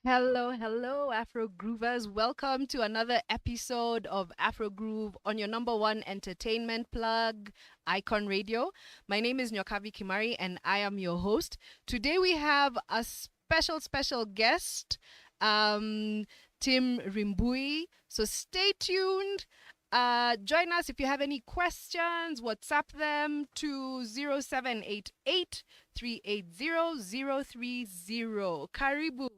Hello, hello, Afro Groovers. Welcome to another episode of Afro Groove on your number one entertainment plug, Icon Radio. My name is Nyokabi Kimari and I am your host. Today we have a special guest, um, Tim Rimbui. So stay tuned. Join us if you have any questions. WhatsApp them to 0788 380 Karibu.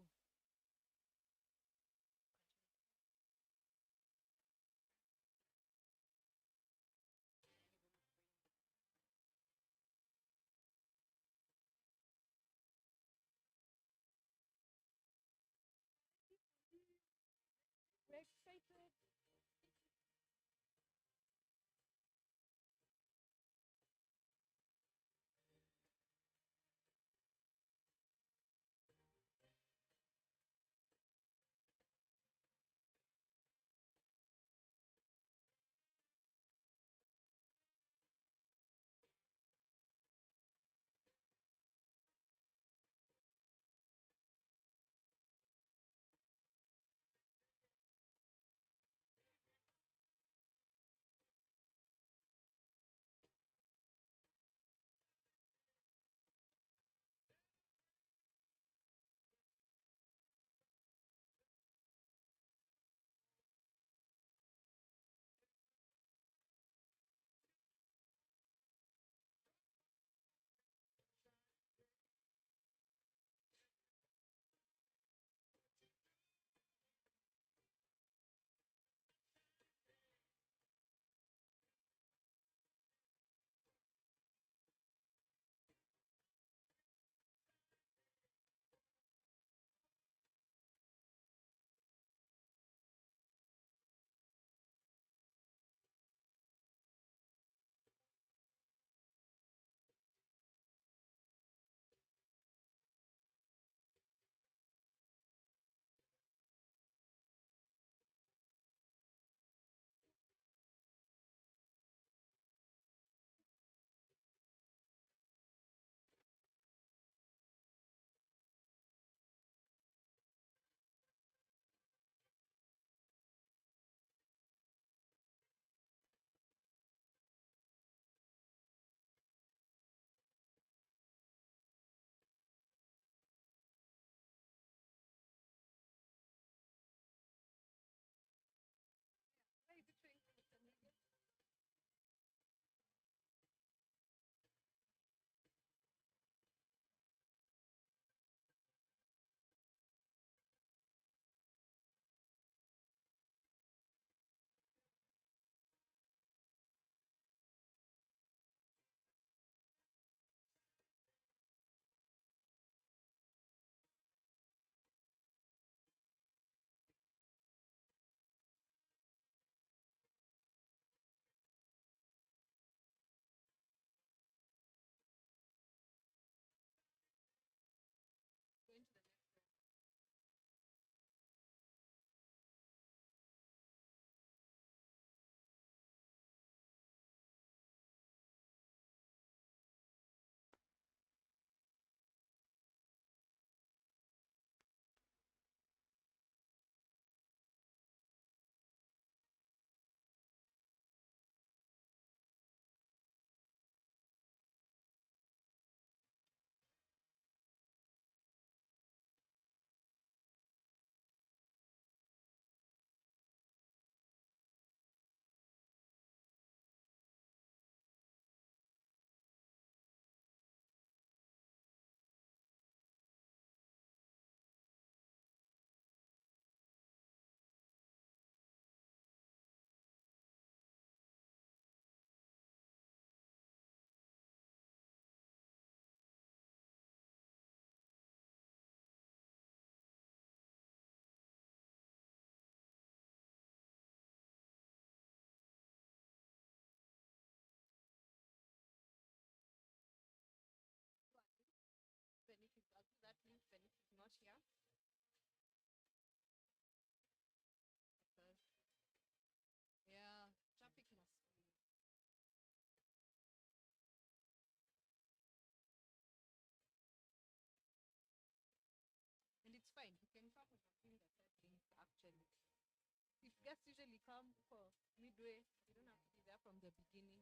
Guests usually come for midway. You don't have to be there from the beginning.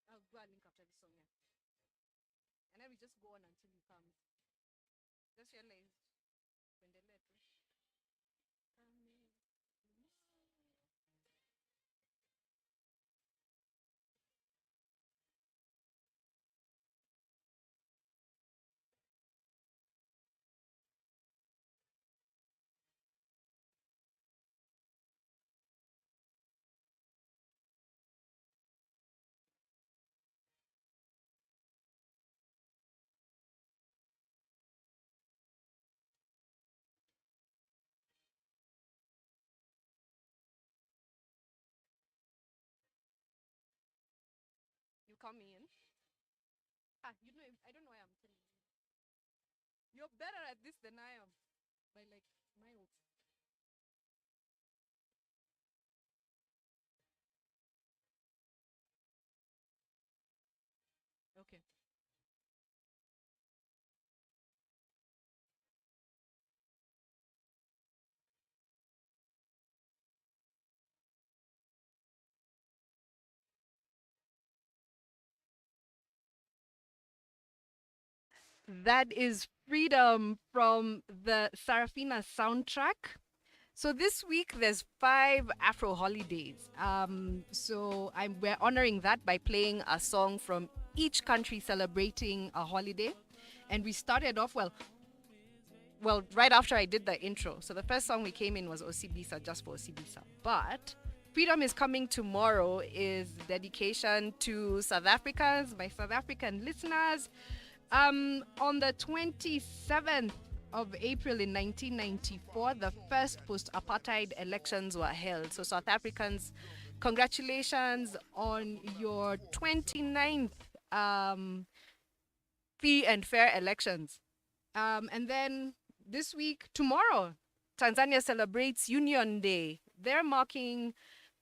I'll go and link after the song, yeah. And then we just go on until he comes. Just realize when they let you come in. Ah, you know, I don't know why I'm telling you. You're better at this than I am. By like miles. Okay. That is Freedom from the Sarafina soundtrack. So this week there's 5 Afro holidays. We're honoring that by playing a song from each country celebrating a holiday. And we started off right after I did the intro. So the first song we came in was Osibisa, just for Osibisa. But Freedom is Coming Tomorrow is dedication to South Africans, my South African listeners. On the 27th of April in 1994, the first post-apartheid elections were held. So South Africans, congratulations on your 29th free and fair elections. And then this week, tomorrow, Tanzania celebrates Union Day. They're marking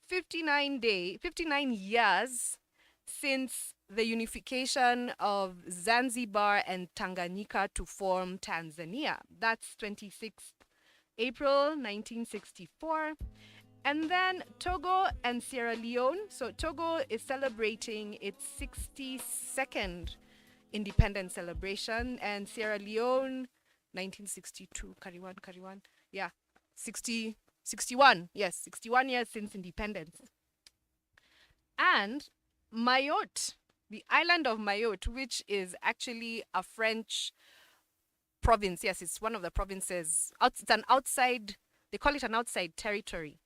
59 years since the unification of Zanzibar and Tanganyika to form Tanzania. That's 26th April 1964. And then Togo and Sierra Leone. So Togo is celebrating its 62nd independence celebration, and Sierra Leone 1962. Kariwan. Yeah, 61. Yes, 61 years since independence. And Mayotte, the island of Mayotte, which is actually a French province. Yes, it's one of the provinces. It's an outside, they call it an outside territory.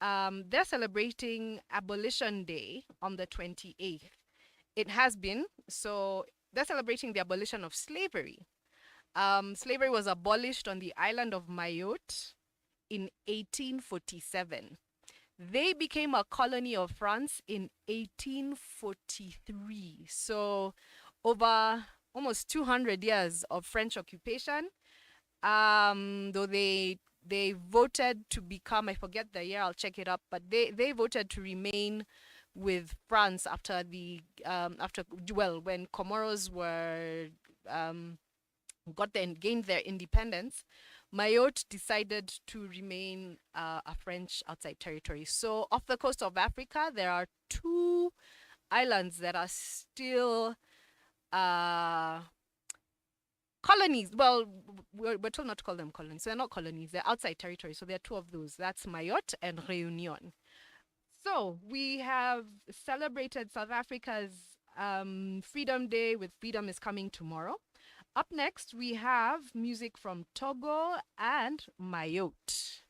They're celebrating Abolition Day on the 28th. It has been. So they're celebrating the abolition of slavery. Slavery was abolished on the island of Mayotte in 1847. They became a colony of France in 1843. So over almost 200 years of French occupation. Though they voted to become, I forget the year, I'll check it up, but they voted to remain with France after when Comoros were gained their independence. Mayotte decided to remain a French outside territory. So off the coast of Africa, there are 2 islands that are still colonies. Well, we're told not to call them colonies. So they're not colonies. They're outside territory. So there are 2 of those. That's Mayotte and Réunion. So we have celebrated South Africa's Freedom Day with Freedom is Coming Tomorrow. Up next, we have music from Togo and Mayotte.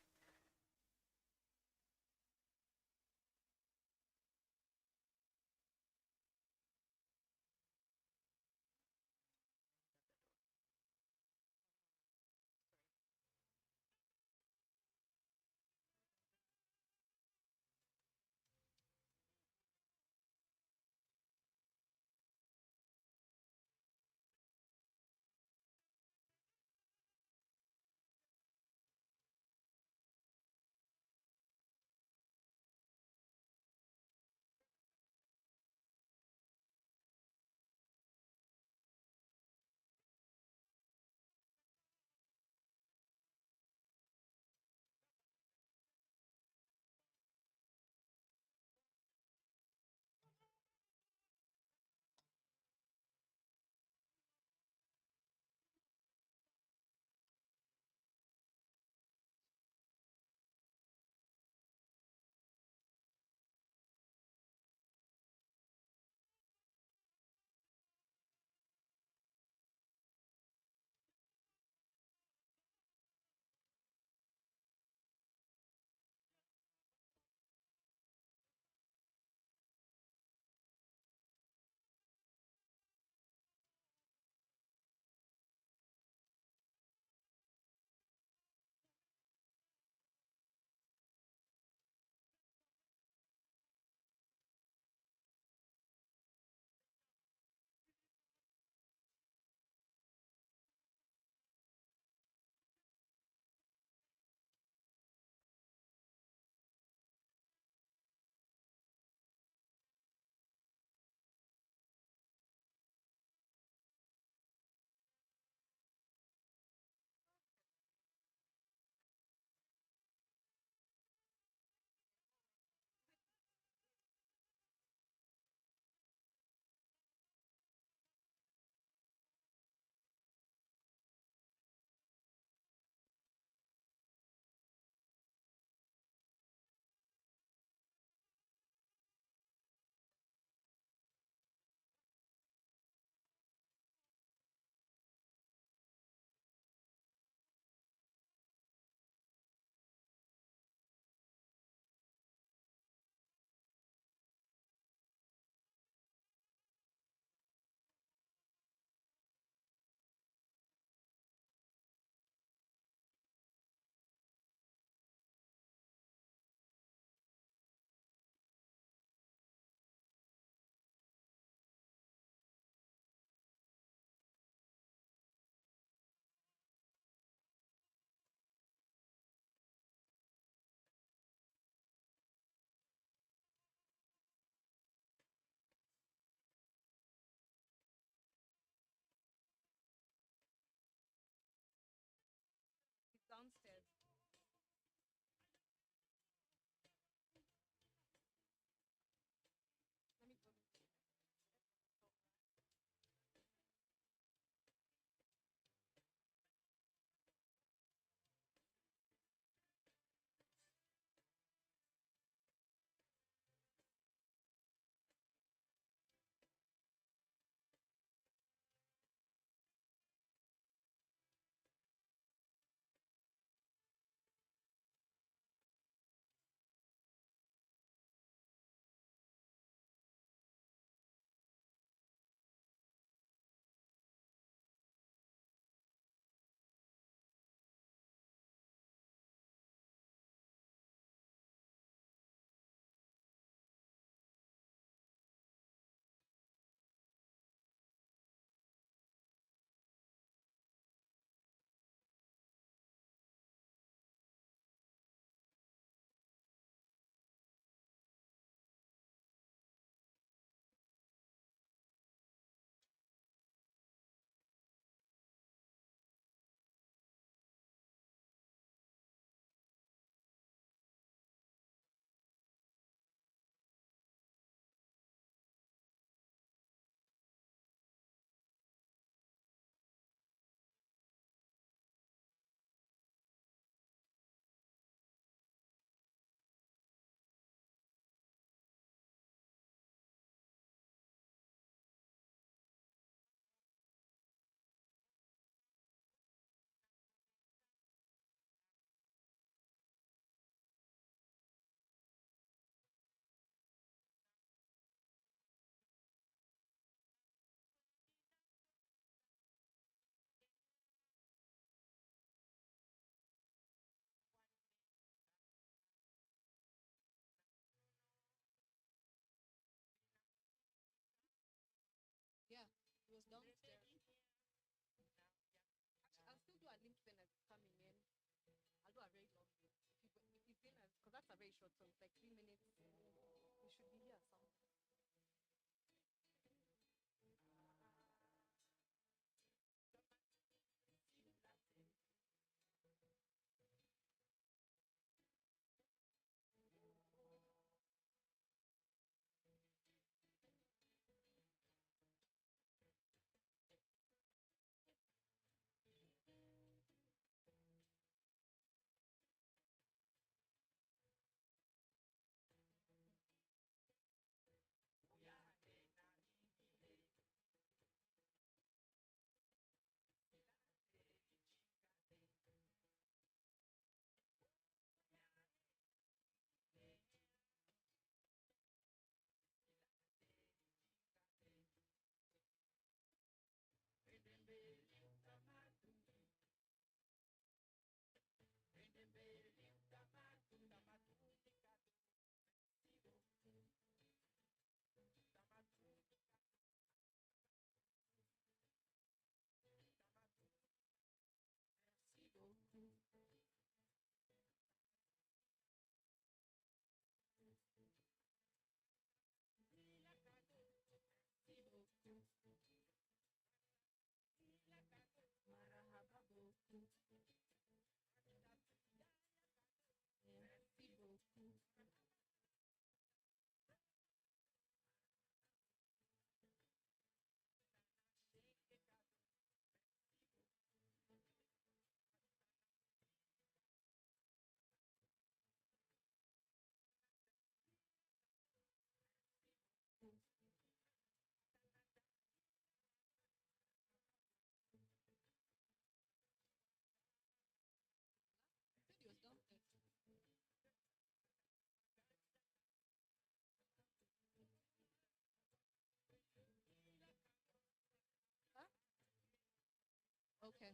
Okay.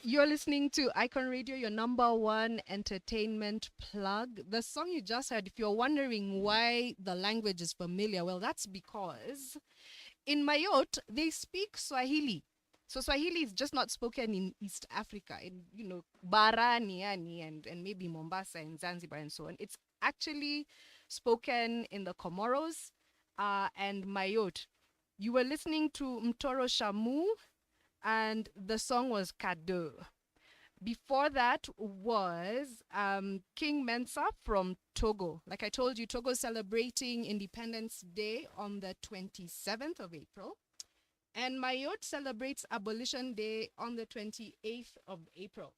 You're listening to Icon Radio, your number one entertainment plug. The song you just heard, if you're wondering why the language is familiar, well, that's because in Mayotte, they speak Swahili. So Swahili is just not spoken in East Africa, in, Bara, Niani, and maybe Mombasa and Zanzibar and so on. It's actually spoken in the Comoros and Mayotte. You were listening to Mtoro Shamu, and the song was Cadeau. Before that was King Mensa from Togo. Like I told you, Togo is celebrating Independence Day on the 27th of April. And Mayotte celebrates Abolition Day on the 28th of April.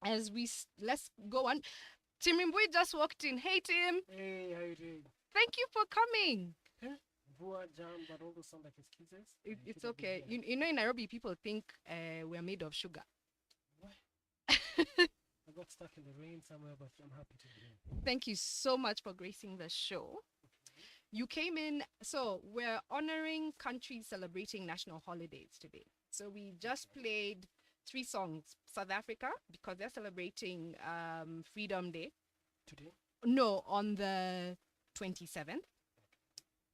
Let's go on. Tim Rimbui just walked in. Hey, Tim. Hey, how you doing? Thank you for coming. Jam, but all those sound like excuses. It's okay. You know, in Nairobi, people think we're made of sugar. What? I got stuck in the rain somewhere, but I'm happy to be here. Thank you so much for gracing the show. Okay. You came in, so we're honoring countries celebrating national holidays today. So we just played 3 songs. South Africa, because they're celebrating Freedom Day. Today? No, on the 27th.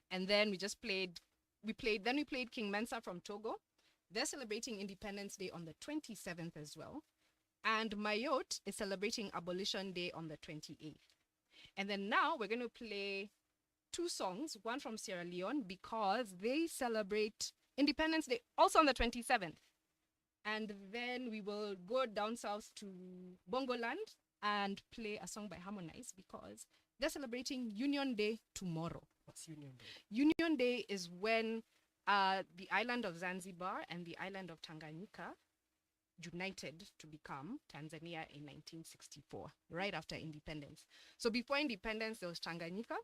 And then we played King Mensa from Togo. They're celebrating Independence Day on the 27th as well. And Mayotte is celebrating Abolition Day on the 28th. And then now we're going to play 2 songs, one from Sierra Leone, because they celebrate Independence Day also on the 27th. And then we will go down south to Bongoland and play a song by Harmonize because they're celebrating Union Day tomorrow. What's Union Day? Union Day is when the island of Zanzibar and the island of Tanganyika united to become Tanzania in 1964, right after independence. So before independence, there was Tanganyika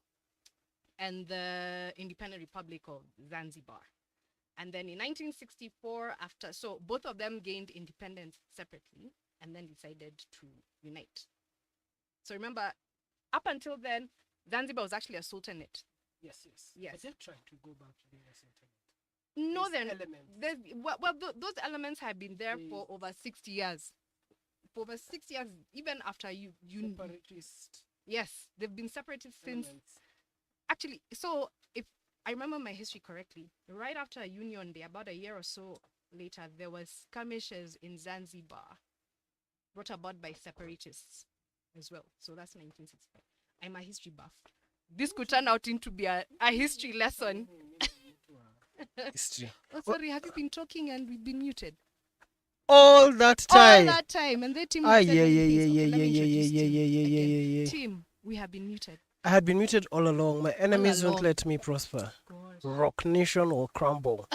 and the Independent Republic of Zanzibar. And then in 1964, so both of them gained independence separately and then decided to unite. So remember, up until then, Zanzibar was actually a sultanate. Yes. Yes. But they're trying to go back to being a sultanate. No, those elements have been there for over 60 years. for over 6 years, even after you Separatist yes, they've been separated since elements. actually. So if I remember my history correctly, right after a union day, about a year or so later, there was skirmishes in Zanzibar brought about by separatists as well. So that's 1965. I'm a history buff. This could turn out into be a history lesson. History. Oh, sorry, have you been talking and we've been muted? All that time. All that time. And then Tim Ah, said yeah, many yeah, things. yeah, Okay, yeah, let me yeah, introduce yeah, Tim yeah, yeah, yeah, again. yeah, yeah. Tim, we have been muted. I had been muted all along. My enemies won't along. let me prosper. Gosh. Rock Nation will crumble.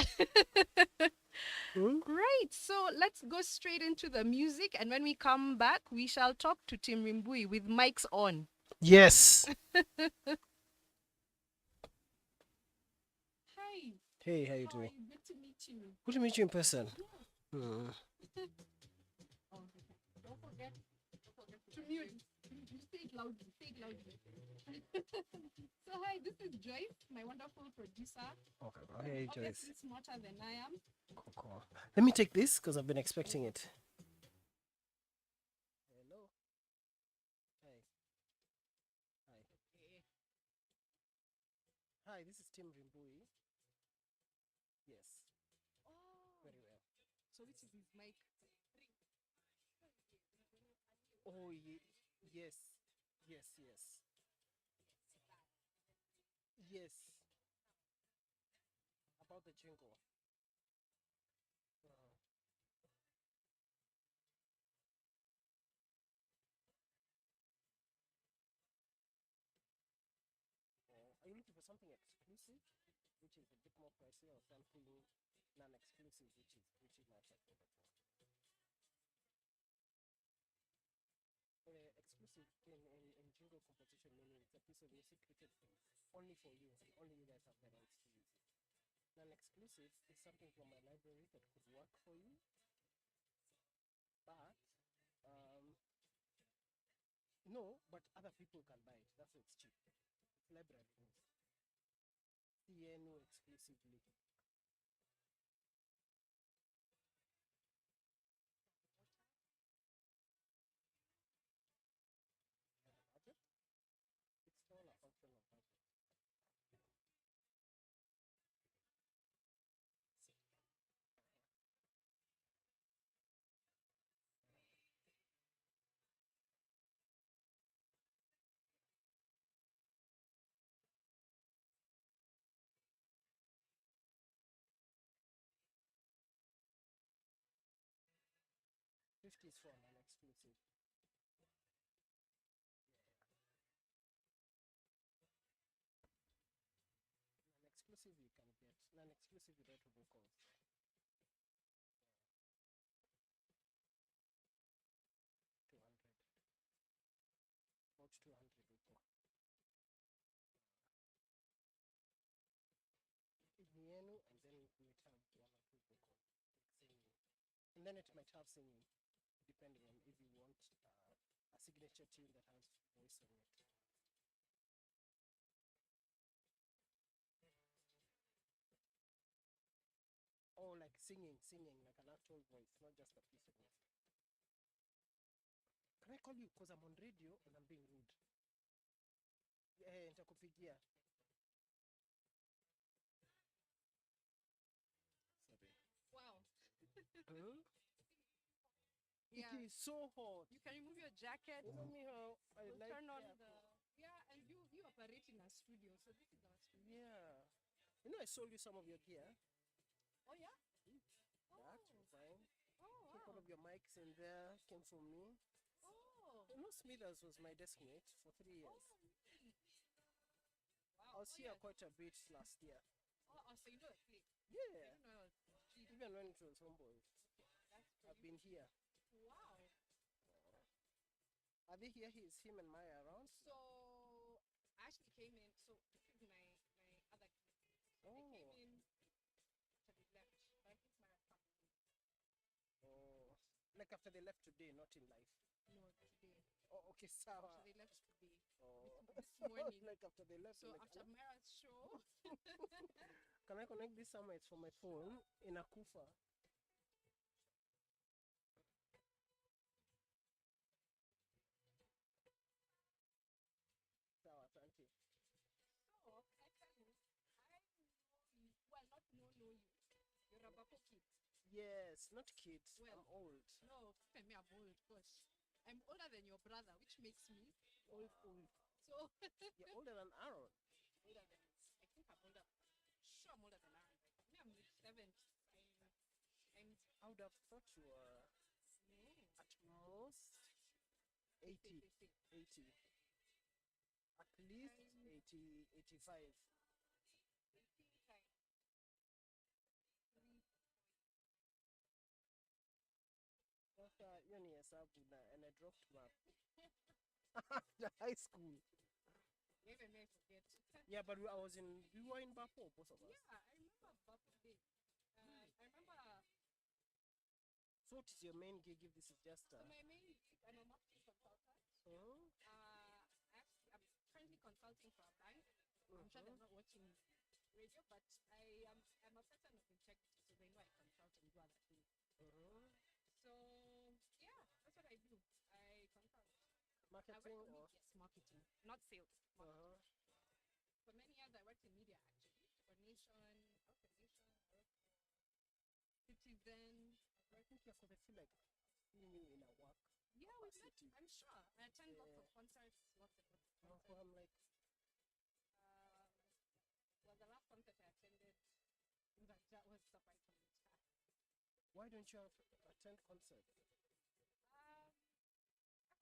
Great. So let's go straight into the music. And when we come back, we shall talk to Tim Rimbui with mics on. Yes. Hi. Hey, how you doing? Good to meet you. Good to meet you in person. Oh, don't forget to mute. You say it loudly. Say it loudly. So hi, this is Joyce, my wonderful producer. Okay. Hey, Joyce. Obviously smarter than I am. Cool. Let me take this because I've been expecting it. Hello. Hi. Hi. Hi, this is Tim Rimbui. Yes. Oh. Very well. So which is his mic? Oh, yes. Yes, yes. Yes. About the jingle. Are you looking for something exclusive, which is a bit more pricey, or something non-exclusive, which is not affordable? Exclusive in jingle composition meaning it's a piece of music created only for you, and only you guys have the rights to use it. Non-exclusive is something from my library that could work for you, but no, but other people can buy it. That's why it's cheap. It's library rules. CNU exclusively. Budget? It's all a function of budget. $50 for non-exclusive. Non-exclusive you can get. Non-exclusive without vocals. About 200 people. Ignienu, and then it might have 1 or 2 vocals, like singing. And then it might have singing, depending on if you want a signature tune that has voice on it. Or like singing, like an actual voice, not just a piece of music. Can I call you because I'm on radio and I'm being rude? Nitakupigia. Wow. Huh? Yeah. It is so hot. You can remove your jacket. You know me how I We'll like turn on aircon. yeah, and you operate in a studio, so this is our studio. Yeah. You know I sold you some of your gear. Oh yeah. That fine. Oh Took wow. one of your mics in there. Came from me. Oh. You know Smithers was my desk mate for 3 years. Wow. I was here quite a bit last year. Oh, so you know the place. Yeah. I didn't know. Even when it was Homeboys. I've been here. Wow. Are they here? Him and Maya around? So I actually came in. So this is my other kids. Oh. They came in after they left. But I think my family. Oh. Like after they left today, not in life. No, today. Oh, okay, sawa. After they left today. Oh. This morning. Like after they left. So like, after Mara's show. can I connect this somewhere? It's for my phone in Akufa. Bapo kids. Yes, not kids. Well, I'm old. No, for me, I'm old. Gosh, I'm older than your brother, which makes me old. So You're older than Aaron. older than. I think I'm older. Sure, I'm older than Aaron. Me, I'm mid 70s. I'm I would have thought you were no. at most 80. 80. At least 80, 85. 18 times 3. Sasa hiyo ni hesabu and I dropped math after high school. Maybe I may forget. Yeah, but we were in Bapo, both of us. Yeah, I remember Bapo Day. I remember. So what is your main gig if this is just So my main gig, I'm a marketing consultant. Mhm. Actually, I'm currently consulting for a bank. I'm sure they're not watching radio, but I'm a person of integrity, so they know I consult and do other things. So yeah, that's what I do. I consult. Marketing or Yes, marketing, not sales. Marketing. For many years, I worked in media actually. For Nation, Outer Nation, I worked for Citizen. I think yeah, because I feel like seeing you in a work. Yeah, we met. I'm sure. I attend lots of concerts, lots of concerts. So I'm like, Well, the last concert I attended was Surprise from the Star. why don't you attend concerts?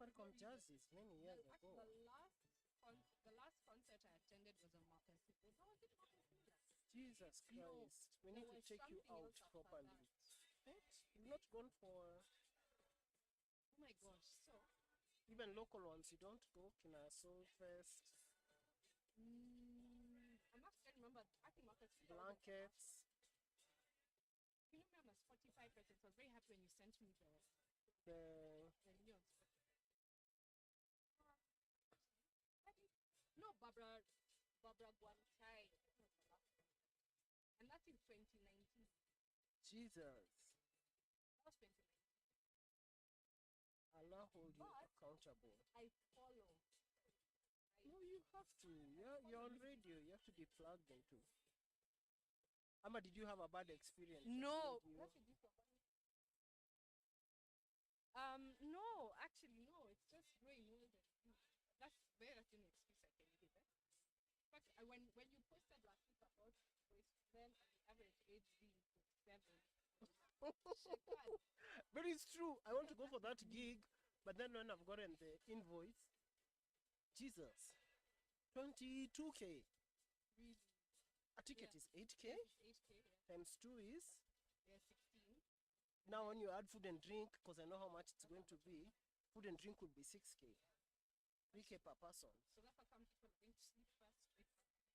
Faricom Jazz is many years ago. The last concert I attended was a Marcus. Was it Marcus Miller? Jesus Christ, we need to take you out properly. What? You've not gone for? Oh my gosh! So even local ones, you don't go Kina Soul Fest. I'm not sure. Remember, I think Marcus Blankets. You know me, I'm a Spotify person, so I was very happy when you sent me the news. No, Barbara Guanchai. And that's in 2019. Jesus. That was 2019. Allah hold you accountable. I follow. No, you have to. You're on radio. You have to be plugged into. Amma, did you have a bad experience? No. No, actually, no. It's just growing older. That's an excuse I can give. But when you posted last week about voice, then the average age being 7. But it's true. I want to go for that gig, but then when I've gotten the invoice, Jesus, 22K. Really? A ticket is 8K. Yes, it's 8K. Yeah. Times 2 is? 16. Now when you add food and drink, because I know how much it's going to be, food and drink would be 6K. 3K per person. So that's how some people think sleep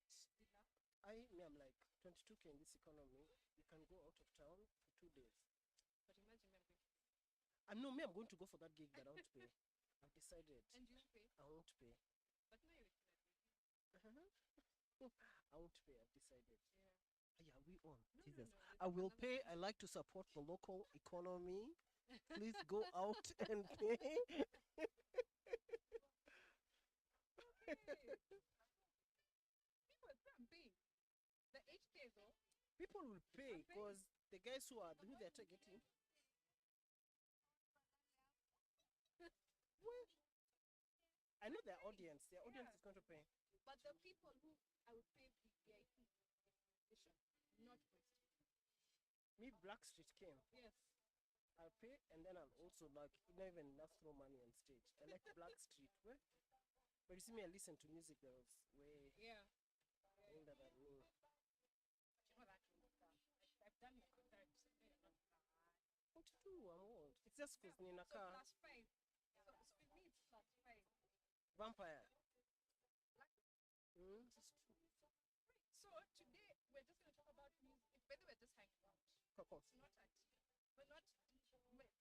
first, dinner. I'm like 22K in this economy. You can go out of town for 2 days. But imagine me, I'm going to go for that gig, but I won't pay. I've decided. And you won't pay? I won't pay. But now you're I won't pay. I've decided. Yeah. Yeah, we on. No, Jesus. no. I will pay. I like to support the local economy. Please go out and pay. People are paying. The 8K though. People will pay because the guys who they're targeting. Well, I know their audience. Their audience is going to pay. But the people who I would pay the VIP, they should not waste. Me, Black Street came. Yes. I'll pay and then I'll also not even enough throw money on stage. I like Black Street. But you see me, I listen to music that was way older than me. You know that I've done my concert. 42, I'm old. It's just because Nina So +5. So with me it's +5. Vampire. This is true. So today we're just going to talk about music. Whether we're just hanging out. It's not at. We're not.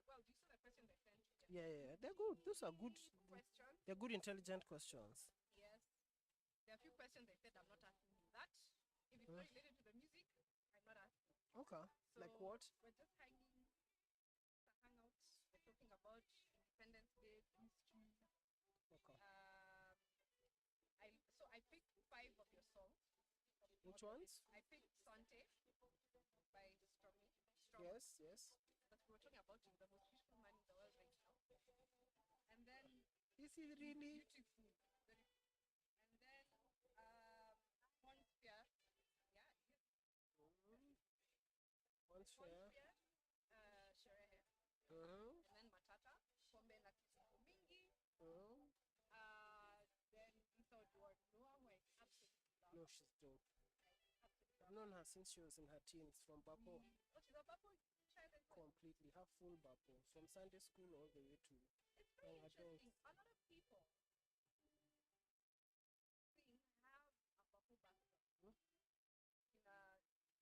Well, do you see the question they sent? Yeah. They're good. Those are good questions. They're good, intelligent questions. Yes. There are a few questions they said I'm not asking you that. If it's not related to the music, I'm not asking. Okay. So like what? We're just hanging. It's a hangout. We're talking about Independence Day, history. Okay. I picked 5 of your songs. Which ones? I picked Sante by Stormy. Yes, yes. that we were talking about is the most beautiful man in the world right now. And then Is he really? beautiful, very. And then Monsphere, yeah, he is. Once fair. Monsphere, Sherehe. Uh-huh. And then Matata, Pombe na Kisumu Mingi. Uh-huh. Then Lisa Duarte Noah, who I absolutely love. No, she's dope. Absolutely I've love. known her since she was in her teens, from Bapo. Oh, she's a Bapo child as well. Completely, her full Bapo, from Sunday school all the way to It's very young interesting. adults. A lot of people have a Bapo background. Hmm?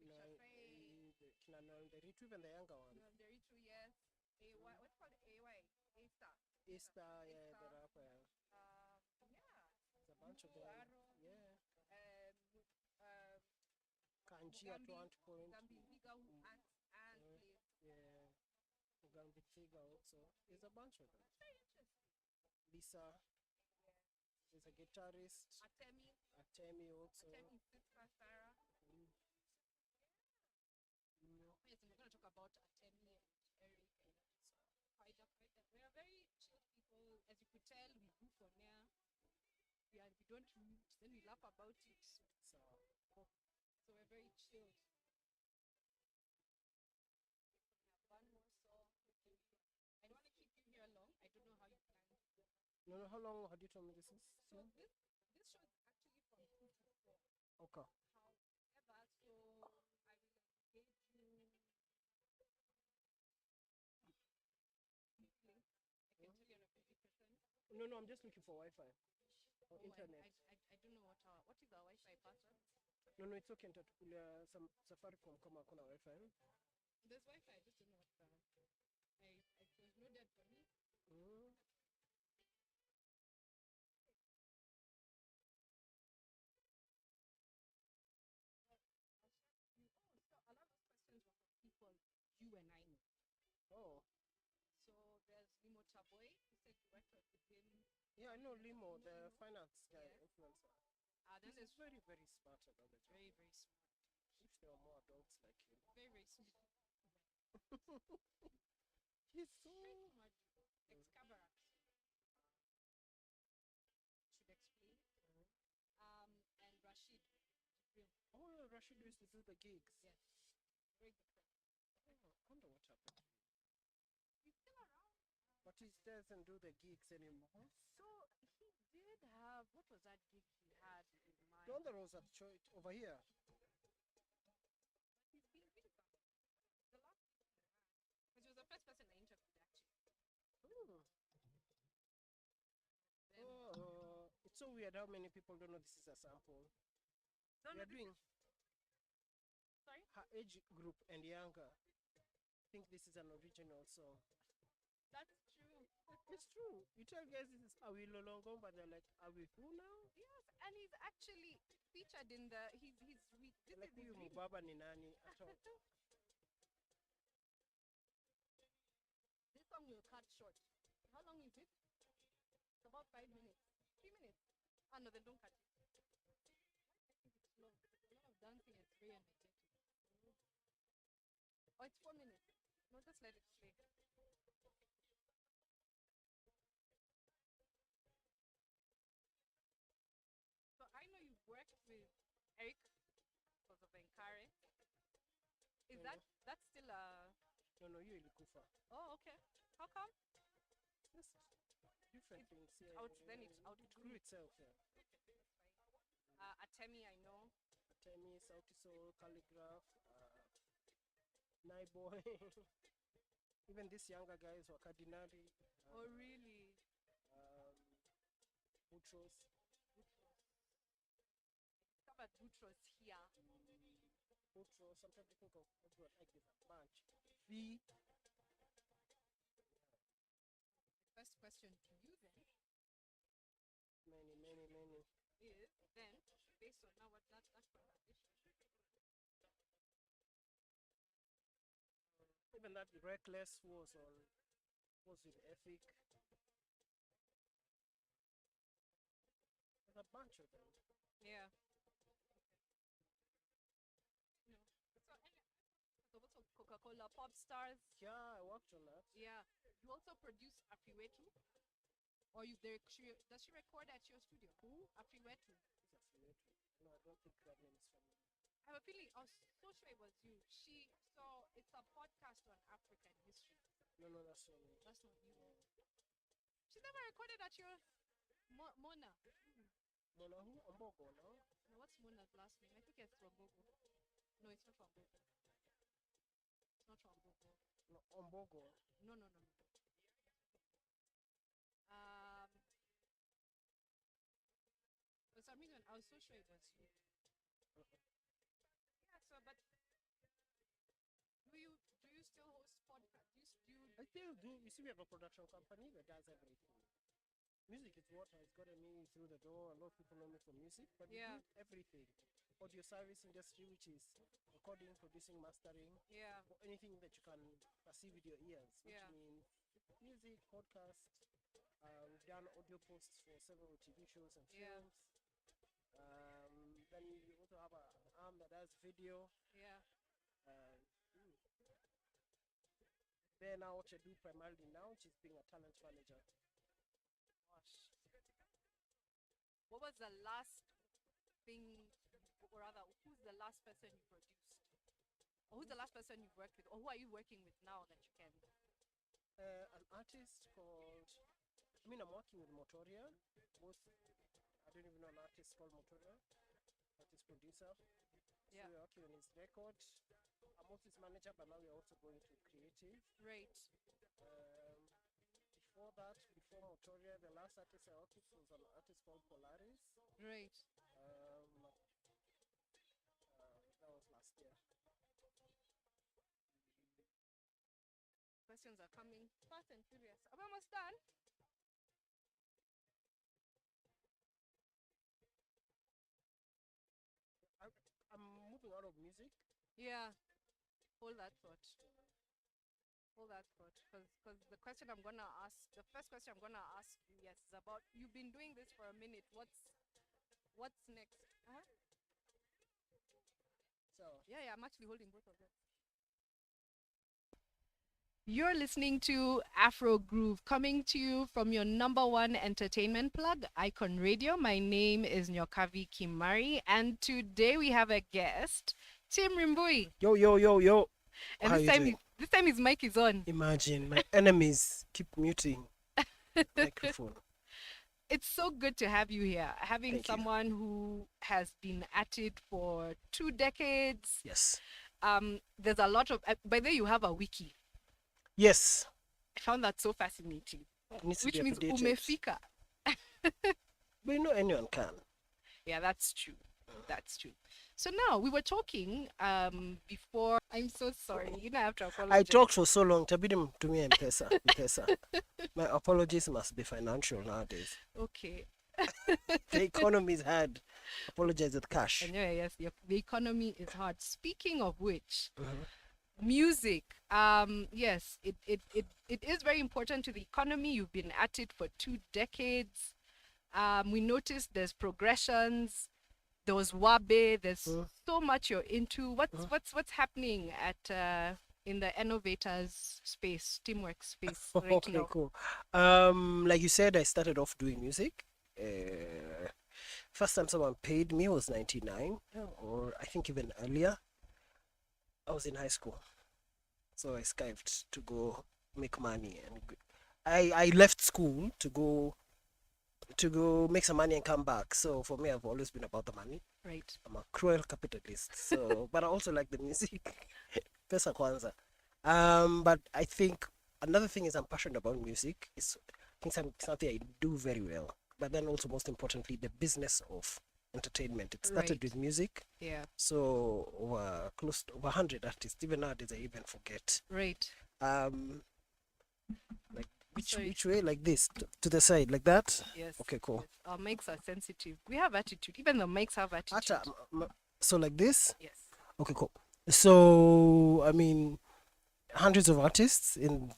In a You know, picture frame. the Retrieve and the younger one. Very true, yes. What's called AY? A star. Easter, yeah, the rapper. Yeah. It's a bunch of them. Aaron, Yeah. Kanji at Mugambi, one point. Mugambi Viga who acts and plays. Yeah. Mugambi Figa also. There's a bunch of them. That's very interesting. Lisa. Yeah. There's a guitarist. Atemi also. Atemi's sister Sarah. Yes, and we're going to talk about Atemi and Eric and Kaida. We are very chill people. As you could tell, we goof on air. We don't root. Then we laugh about it. So we're very chilled. We have one more song. I don't want to keep you here long. I don't know how you plan. No, how long had you told me this is? So this show is actually from 2 to 4. Okay. However, so I will engage you. Link. I can tell you're a busy person. No, I'm just looking for Wi-Fi or internet. I don't know what is the Wi-Fi password. No, it's okay. Some Safaricom kama kuna Wi-Fi. There's Wi-Fi. I just don't know what the. It was loaded for me. So a lot of those questions were from people you and I know. Oh. So there's Limo Chaboy. He said you worked with him. Yeah, I know Limo, the finance guy, influencer. He's very, very smart about it. Very, very smart. If there were more adults like him. Very, very smart. He's so smart. Ex-Cabaret. Should explain. And Rashid. Oh, yeah, Rashid used to do the gigs. Yes. Very good friend. Oh, I wonder what happened to him. He's still around. But he doesn't do the gigs anymore. So he did have, what was that gig he had in mind? The one that was at church over here. He's been really fun. The last gig he had, because he was the first person I interviewed actually. It's so weird how many people don't know this is a sample. We are doing Sorry? her age group and younger. I think this is an original song. That's true. It's true. You tell guys this is Awi Lolongo, but they're like, are we who now? Yes, and he's actually featured in the. He's this like is his really Mubaba ni nani at all. This song will cut short. How long is it? It's about 5 minutes. 3 minutes. No, then don't cut it. I think it's long. There's a lot of dancing and it's very energetic. Oh, it's 4 minutes. No, just let it play. So I know you've worked with Eric because of Enkare. Is that's still a... No, you Ilikufa. Oh, okay. How come? Just different things. Yeah, Then it grew itself, yeah. Atemi, I know. Atemi, Sauti Soul, Calligraph, Boy. Even these younger guys were Cardinali. Oh, really? Boutros. Discovered Boutros here. Boutros, sometimes I think of everyone like this a bunch. V. First question to you then. Many. Is then, based on now what that conversation. Even that Reckless was with Ethic. There's a bunch of them. Yeah. No. So anyway, there's also Coca-Cola pop stars. Yeah, I worked on that. Yeah. You also produce Afriwetu? Or does she record at your studio? Who? Afriwetu. Is affiliated. No, I don't think that name is familiar. I have a feeling, I was so sure it was you. It's a podcast on African history. No, that's not me. That's not you. She's never recorded at your Mona. Mona who? Ombogo, no? No, what's Mona's last name? I think it's Rombogo. No, it's not Rombogo. It's not Rombogo. No, Ombogo. No. Um, for some reason, I was so sure it was you. Yeah. So, but do you still host podcasts? I still do. You see, we have a production company that does everything. Music is what has gotten me through the door. A lot of people know me for music, but we do everything. Audio service industry, which is recording, producing, mastering, or anything that you can perceive with your ears, which means music, podcast. We've done audio posts for several TV shows and films. Then we also have an arm that does video. Then now what I do primarily now, which is being a talent manager. Gosh. What was the last thing, or rather, who's the last person you produced? Or who's the last person you've worked with? Or who are you working with now that you can? An artist called, I'm working with Motoria. I don't even know an artist called Motoria. Artist producer. So we're working on his record. I'm also his manager, but now we're also going to creative. Right. Before that, before Motoria, the last artist I worked with was an artist called Polaris. Right. That was last year. Questions are coming fast and furious. Are we almost done? I'm moving out of music. Yeah. Hold that thought. Because the question I'm going to ask, the first question I'm going to ask you, yes, is about, you've been doing this for a minute. What's next? So Yeah, I'm actually holding both of them. You're listening to Afro Groove, coming to you from your number one entertainment plug, Icon Radio. My name is Nyokabi Kimari, and today we have a guest, Tim Rimbui. Yo. And this time his mic is on. Imagine my enemies keep muting microphone. It's so good to have you here, having Thank someone who has been at it for 2 decades. Yes. There's a lot of, by the way, you have a wiki. Yes. I found that so fascinating. Which means umefika. But anyone can. Yeah, that's true. So now we were talking before. I'm so sorry. I have to apologize. I talked for so long. Tabidi mtumie M-Pesa. My apologies must be financial nowadays. Okay. The economy is hard. Apologize with cash. Anyway, yes, the economy is hard. Speaking of which, music. Yes, it is very important to the economy. You've been at it for 2 decades. We noticed there's progressions. There was Wabe. There's so much you're into. What's happening at in the innovators space, teamwork space right Okay, now? cool. Like you said, I started off doing music. First time someone paid me was 99, or I think even earlier. I was in high school, so I skived to go make money, and I left school to go make some money and come back. So for me, I've always been about the money. Right. I'm a cruel capitalist. So, but I also like the music. Pesa kwanza. But I think another thing is I'm passionate about music. I think something I do very well. But then also most importantly, the business of entertainment. It started with music. Yeah. So we're close to over 100 artists. Even nowadays, I even forget. Right. Like which way? Like this to the side, like that. Yes. Okay, cool. Yes. Our mics are sensitive. We have attitude. Even the mics have attitude. So like this. Yes. Okay, cool. So hundreds of artists in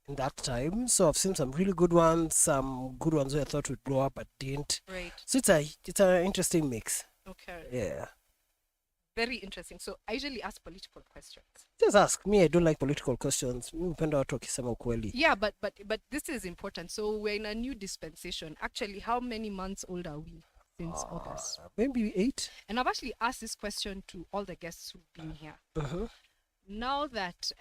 that time. So I've seen some really good ones, some good ones who I thought would blow up but didn't. Right. So it's an interesting mix. Okay. Yeah. Very interesting. So I usually ask political questions. Just ask me. I don't like political questions. Mi hupenda watu wakisema ukweli. Yeah, but this is important. So we're in a new dispensation. Actually, how many months old are we since August? Maybe 8. And I've actually asked this question to all the guests who've been here. Now that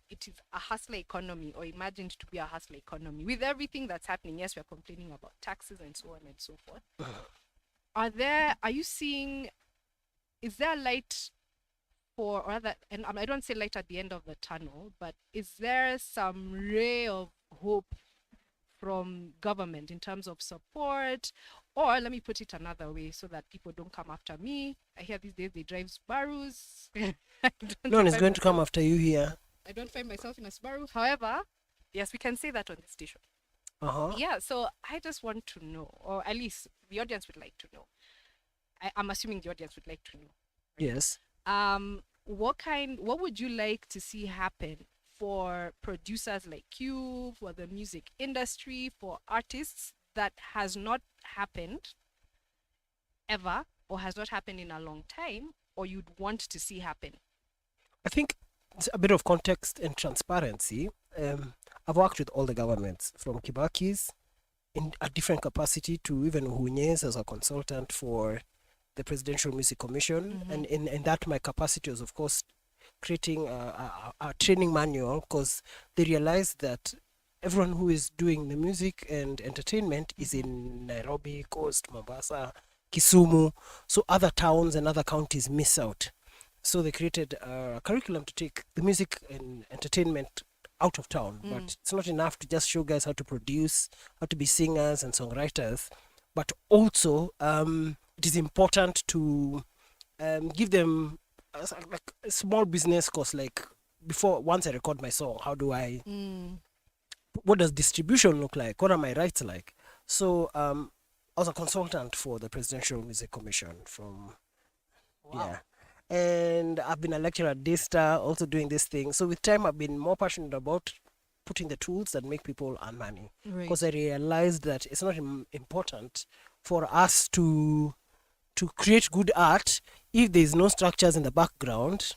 it is a hustler economy, or imagined to be a hustler economy, with everything that's happening, yes, we're complaining about taxes and so on and so forth. Are you seeing, is there light for, or rather, and I don't say light at the end of the tunnel, but is there some ray of hope from government in terms of support? Or let me put it another way so that people don't come after me. I hear these days they drive Subarus. No one is going to come after you here. I don't find myself in a Subaru. However, yes, we can say that on the station. Yeah, so I just want to know, or at least the audience would like to know. I'm assuming the audience would like to know. Yes. What would you like to see happen for producers like you, for the music industry, for artists that has not happened ever, or has not happened in a long time, or you'd want to see happen? I think it's a bit of context and transparency. I've worked with all the governments, from Kibaki's in a different capacity to even Hunye's as a consultant for the Presidential Music Commission. And in that, my capacity was, of course, creating a training manual, because they realized that everyone who is doing the music and entertainment is in Nairobi, Coast, Mombasa, Kisumu. So other towns and other counties miss out. So they created a curriculum to take the music and entertainment out of town. But it's not enough to just show guys how to produce, how to be singers and songwriters. But also, it is important to give them like a small business course, like once I record my song, how do I, what does distribution look like? What are my rights like? So I was a consultant for the Presidential Music Commission yeah. And I've been a lecturer at DISTA, also doing this thing. So with time, I've been more passionate about putting the tools that make people earn money. Because I realized that it's not important for us to create good art if there's no structures in the background.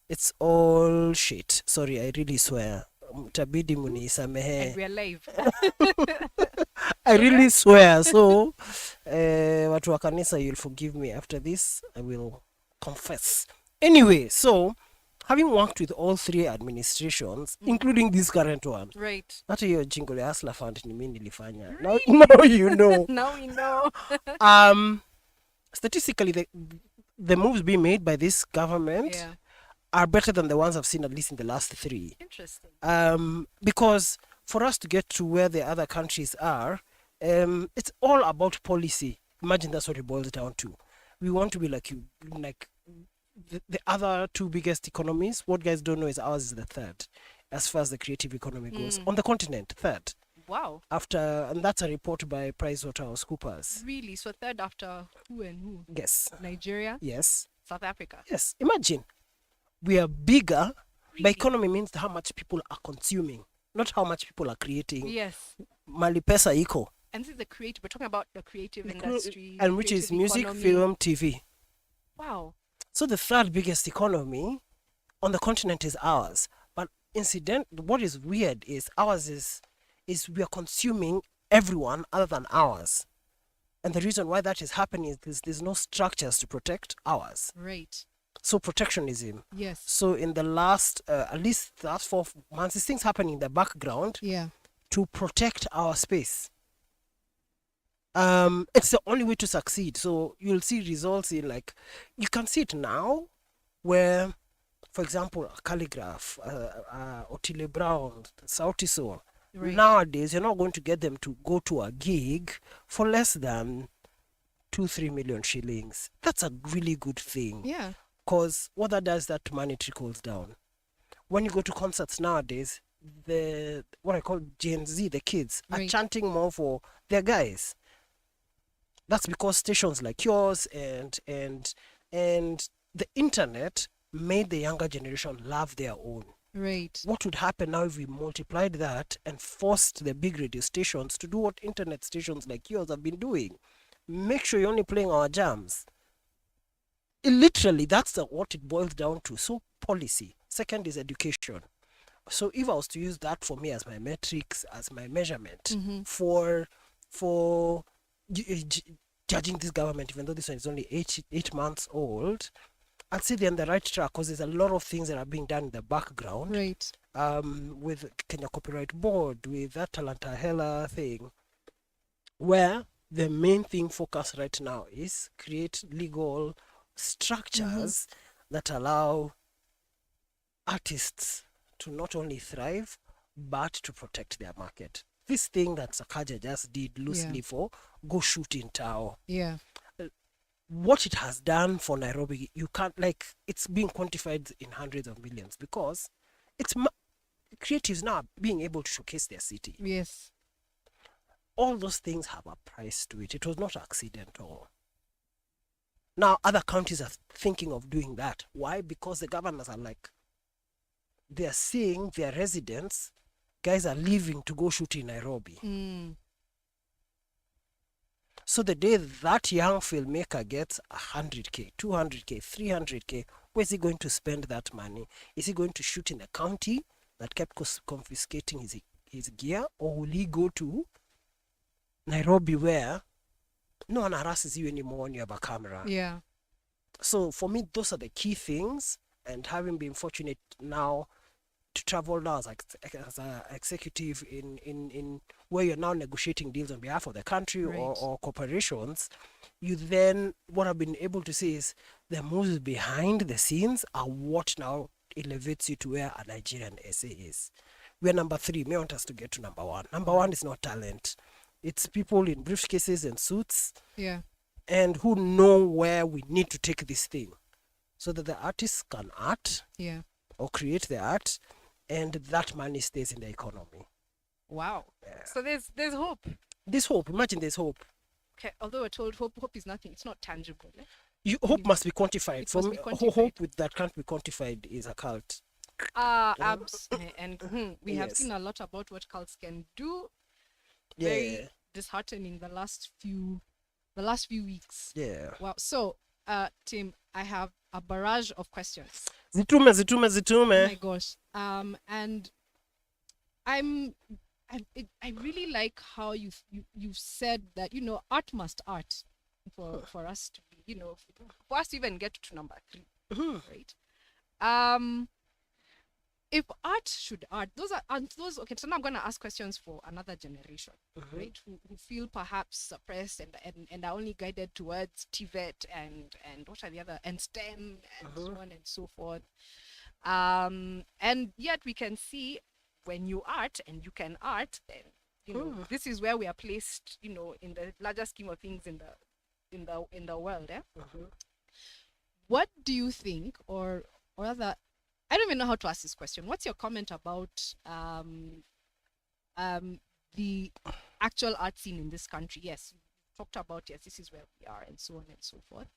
It's all shit. Sorry, I really swear. Tabidi munisamehe. And we're live. I really swear. So, watu wa kanisa, you'll forgive me after this. I will confess. Anyway, so having worked with all 3 administrations, including this current one, right? Hata hiyo jingle ya Hustler Fund ni mimi nilifanya. Now you know. Now we know. Statistically, the moves being made by this government are better than the ones I've seen, at least in the last 3. Interesting. Because for us to get to where the other countries are, it's all about policy. Imagine that's what it boils down to. We want to be like the other 2 biggest economies. What guys don't know is ours is the 3rd, as far as the creative economy goes. On the continent, 3rd. Wow. And that's a report by PricewaterhouseCoopers. Really? So 3rd after who and who? Yes. Nigeria? Yes. South Africa? Yes. Imagine. We are bigger. Really? By economy means how much people are consuming, not how much people are creating. Yes. Mali pesa iko. And this is the creative, we're talking about the creative industry. And which is music, economy. film, TV. Wow. So the 3rd biggest economy on the continent is ours. But what is weird is ours is we are consuming everyone other than ours. And the reason why that is happening is there's no structures to protect ours. Right. So protectionism. Yes. So in the last, at least the last 4 months, these things happening in the background to protect our space. It's the only way to succeed. So you'll see results in, like, you can see it now where, for example, a Calligraph, Otile Brown, Sauti Sol. Right. Nowadays, you're not going to get them to go to a gig for less than 2-3 million shillings. That's a really good thing. Yeah. Because what that does, that money trickles down. When you go to concerts nowadays, what I call Gen Z, the kids, are chanting more for their guys. That's because stations like yours and the internet made the younger generation love their own. Right. What would happen now if we multiplied that and forced the big radio stations to do what internet stations like yours have been doing? Make sure you're only playing our jams. Literally, that's what it boils down to. So policy. Second is education. So if I was to use that for me as my metrics, as my measurement for judging this government, even though this one is only 8 months old, I'd say they're on the right track because there's a lot of things that are being done in the background. Right. With Kenya Copyright Board, with that Talanta Hela thing, where the main thing focus right now is create legal structures that allow artists to not only thrive but to protect their market. This thing that Sakaja just did loosely for Go Shoot in Tao. Yeah. What it has done for Nairobi, you can't, like, it's being quantified in hundreds of millions because it's creatives now being able to showcase their city. Yes. All those things have a price to it. It was not accidental. Now other counties are thinking of doing that. Why? Because the governors are like, they're seeing their residents, guys are leaving to go shoot in Nairobi. So the day that young filmmaker gets 100K, 200K, 300K, where's he going to spend that money? Is he going to shoot in a county that kept confiscating his gear, or will he go to Nairobi where no one harasses you anymore when you have a camera? Yeah. So for me, those are the key things. And having been fortunate now to travel now as an executive in where you're now negotiating deals on behalf of the country or corporations, you then, what I've been able to see is the moves behind the scenes are what now elevates you to where a Nigerian SA is. We're number 3. May want us to get to number 1. Number 1 is not talent. It's people in briefcases and suits. Yeah. And who know where we need to take this thing so that the artists can art or create the art, and that money stays in the economy. Wow. Yeah. So there's hope. There's hope. Imagine there's hope. Okay. Although we're told hope is nothing. It's not tangible. Hope must be quantified. For me, hope that can't be quantified is a cult. And we have seen a lot about what cults can do. Very disheartening the last few weeks. Yeah. Wow. So, Tim, I have a barrage of questions. Zitume. Oh my gosh. And I really like how you've said that, art must art for us to be, for us to even get to number 3, right? If art should art, those. Okay, so now I'm going to ask questions for another generation, right? Who feel perhaps suppressed and are only guided towards TVET and what are the other, and STEM and so on and so forth. And yet we can see when you art and you can art, then this is where we are placed, in the larger scheme of things in the world. What do you think, or rather, I don't even know how to ask this question. What's your comment about the actual art scene in this country? Yes, you talked about, this is where we are, and so on and so forth.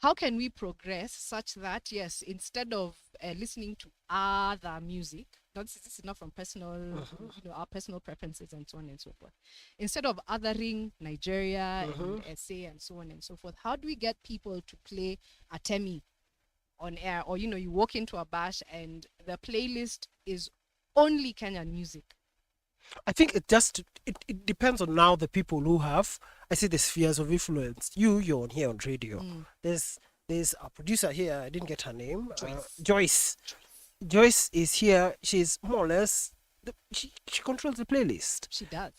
How can we progress such that, yes, instead of listening to other music, this is not from personal, our personal preferences and so on and so forth. Instead of othering Nigeria and SA and so on and so forth, how do we get people to play Atemi on air? Or, you walk into a bash and the playlist is only Kenyan music. I think it depends on now the people who have, I say, the spheres of influence. You're on here on radio. There's a producer here, I didn't get her name. Joyce. Joyce is here. She's more or less, she controls the playlist. She does.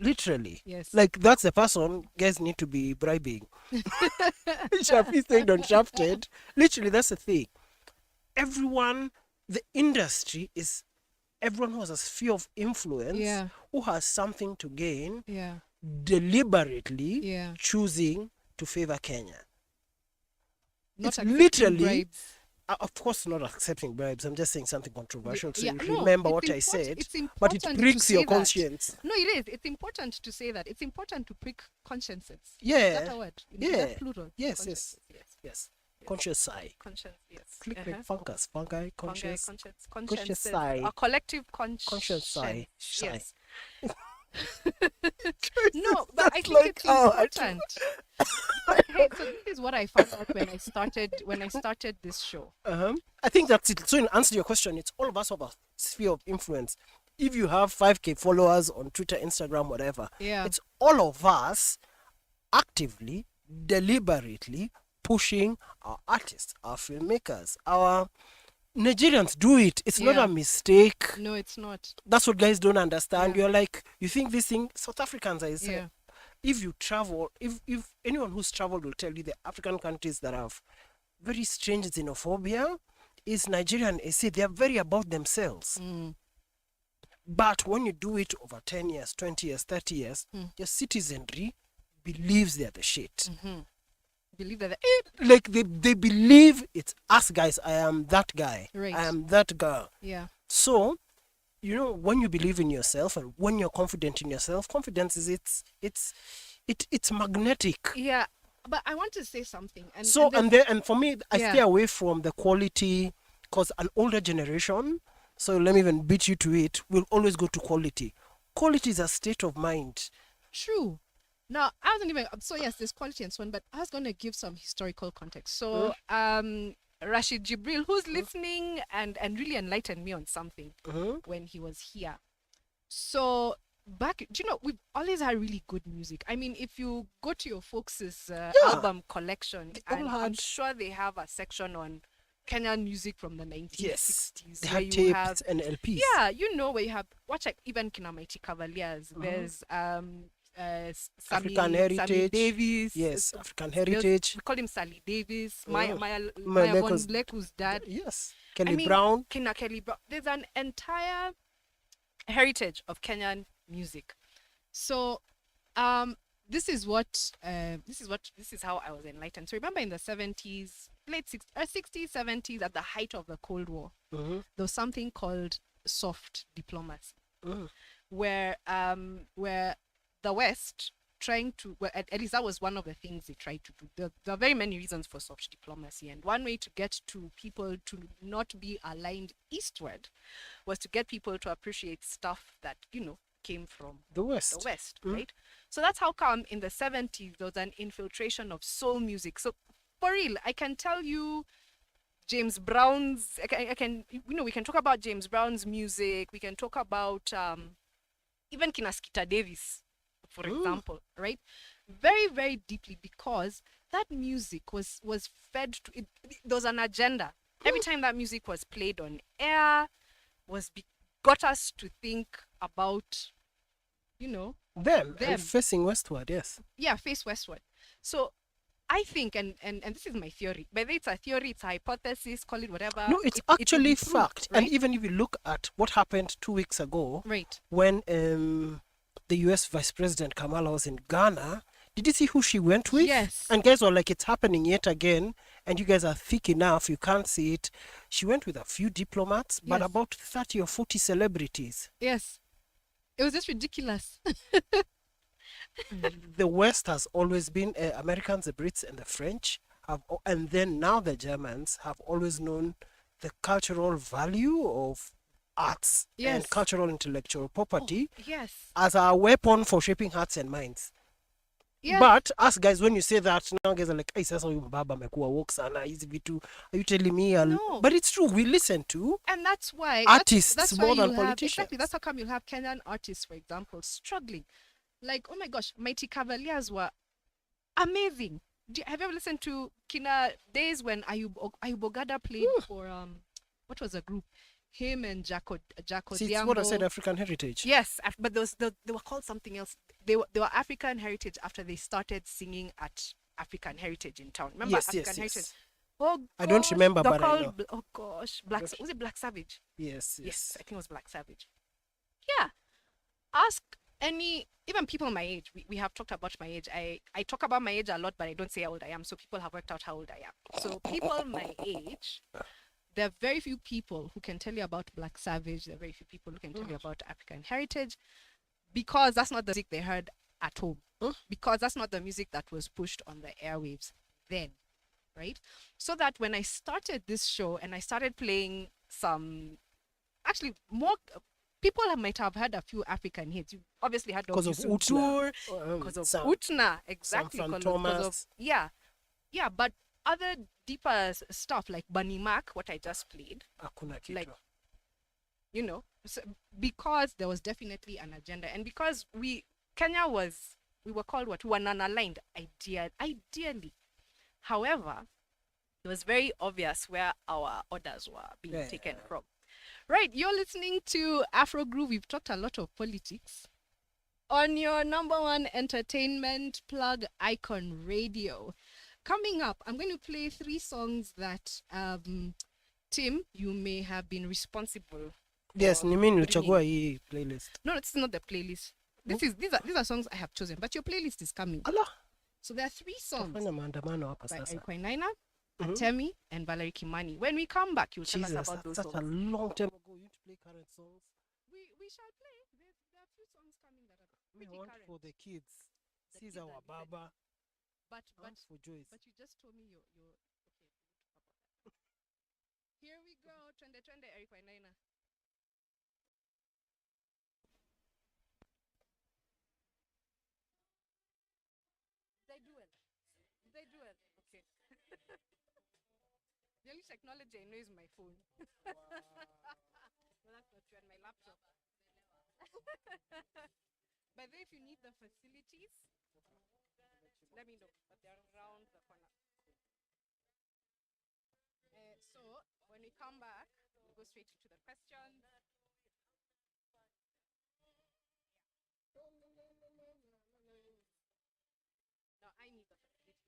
Literally. Yes. Like, that's the person guys need to be bribing. Shafi stayed on Shafted. Literally, that's the thing. Everyone, the industry is everyone who has a sphere of influence, who has something to gain, deliberately choosing to favor Kenya. Not it's literally bribes. Of course, not accepting bribes. I'm just saying something controversial, so you remember what I said. But it pricks your conscience. No, it is. It's important to say that. It's important to prick consciences. Yeah. Is that a word? Yeah. Is that plural? Yes. Conscious sigh. Conscience, yes. Click fungi, conscious sigh. A collective conscious sigh. Yes. No, but I think it's important. But hey, so this is what I found out when I started this show. I think that's it. So in answer to your question, it's all of us have a sphere of influence. If you have 5K followers on Twitter, Instagram, whatever, it's all of us actively, deliberately pushing our artists, our filmmakers, our Nigerians do it. It's not a mistake. No, it's not. That's what guys don't understand. You're like, you think this thing, South Africans, I say, if you travel, if anyone who's traveled will tell you the African countries that have very strange xenophobia is Nigeria and AC. They are very about themselves. But when you do it over 10 years, 20 years, 30 years, your citizenry believes they're the shit. Believe that like they believe it's us guys. I am that guy. Right. I am that girl. Yeah. So, you know, when you believe in yourself and when you're confident in yourself, confidence is it's magnetic. Yeah. But I want to say something. And for me, I stay away from the quality because an older generation, so let me even beat you to it, will always go to quality. Quality is a state of mind. True. Now, I wasn't even, so yes, there's quality and so on, but I was going to give some historical context. So, Rashid Jibril, who's listening and really enlightened me on something when he was here. So, do you know, we've always had really good music. I mean, if you go to your folks' album collection, I'm sure they have a section on Kenyan music from the 1960s. Yes, they have tapes and LPs. Yeah, you know, where you have, watch like even Kinamaiti Cavaliers. There's African Heritage. Sammy Davis. Yes, African Heritage. We call him Sally Davis. Maya Black, who's dad. Yes. Kelly Brown. Kelly Brown. There's an entire heritage of Kenyan music. So, this is how I was enlightened. So remember in the 70s, late 60s, 70s, at the height of the Cold War, there was something called soft diplomacy, where the West at least that was one of the things they tried to do. There are very many reasons for soft diplomacy, and one way to get to people to not be aligned eastward was to get people to appreciate stuff that, you know, came from the West, right? So that's how come in the 70s there was an infiltration of soul music. So for real, I can tell you James Brown's, I can you know, we can talk about James Brown's music, we can talk about even Kinaskita Davis, for example, right? Very, very deeply, because that music was fed to it. There was an agenda. Every time that music was played on air, got us to think about, you know, them. And facing westward. Yes. Yeah, face westward. So I think, and this is my theory, whether it's a theory, it's a hypothesis, call it whatever. No, it's actually fact. Right? And even if you look at what happened 2 weeks ago, right, when the US Vice President Kamala was in Ghana, did you see who she went with? Yes. And guys were like, it's happening yet again, and you guys are thick enough, you can't see it. She went with a few diplomats, but about 30 or 40 celebrities. Yes. It was just ridiculous. The West has always been, Americans, the Brits and the French, and then now the Germans have always known the cultural value of arts and cultural intellectual property as a weapon for shaping hearts and minds. Yes. But us guys, when you say that, now guys are like, hey, sasa huyu baba amekuwa woke sana, hizi vitu, are you telling me? No. But it's true, we listen to, and that's why artists that's more why than politicians. Exactly, that's how come you'll have Kenyan artists, for example, struggling. Like, oh my gosh, Mighty Cavaliers were amazing. Have you ever listened to Kina days when Ayub Ogada played for what was a group? Him and Jaco See, it's what I said, African Heritage. Yes, but they were called something else. They were African Heritage after they started singing at African Heritage in town. Remember African Heritage? Yes. Oh gosh, I don't remember, but I know. Oh gosh, was it Black Savage? Yes. I think it was Black Savage. Yeah. Ask even people my age. We have talked about my age. I talk about my age a lot, but I don't say how old I am. So people have worked out how old I am. So people my age, there are very few people who can tell you about Black Savage. There are very few people who can tell you about African Heritage, because that's not the music they heard at home. Because that's not the music that was pushed on the airwaves then, right? So that when I started this show and I started playing some, actually more, people might have had a few African hits. You obviously had because of Utna, because of Utna, exactly. Because of yeah, but other deeper stuff like Bunny Mac, what I just played, Hakuna kitu. like, you know, so because there was definitely an agenda, and because we were called what? We were non-aligned ideally. However, it was very obvious where our orders were being taken from. Right, you're listening to Afro Groove. We've talked a lot of politics on your number one entertainment plug, Icon Radio. Coming up, I'm going to play 3 songs that Tim, you may have been responsible. Yes, ni mimi nilichagua hii playlist. No, it's not the playlist. These are songs I have chosen, but your playlist is coming. Allah. So there are 3 songs Tafanya maandamano hapa by sasa. Quinina, Atemi, and Valerie Kimani. When we come back, you'll tell us about those songs. Such a long time ago. You need to play current songs. We shall play. There are a few songs coming that are We pretty want for for the kids. The Seize kids our are different. baba. But For Joyce. But you just told me you're okay. We'll talk about that. Here we go. Trende Eric Wainaina. They do it. Okay. The only technology I know is my phone. Wow. Well, that's not true. And my laptop. By the way, if you need the facilities, let me know. But they're around the corner. So when we come back, we'll go straight into the questions. No, I need the facilities.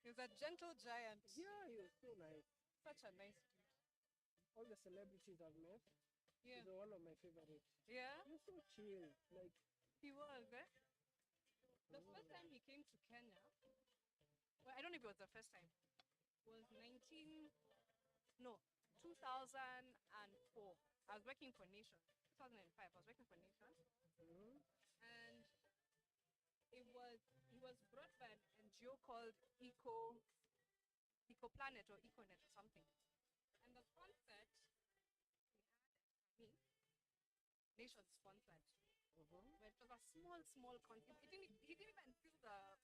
He's a gentle giant. Yeah, he was so nice. Such a nice dude. All the celebrities I've met, Yeah. he's one of my favorites. Yeah? He's so chill. Like, He was, eh? The first time he came to Kenya, well, I don't know if it was the first time, was 2004. I was working for Nation. 2005, I was working for Nation. And he was brought by an NGO called Eco Planet or EcoNet or something. And the concert Nation sponsored. But it was a small concert. He didn't even feel because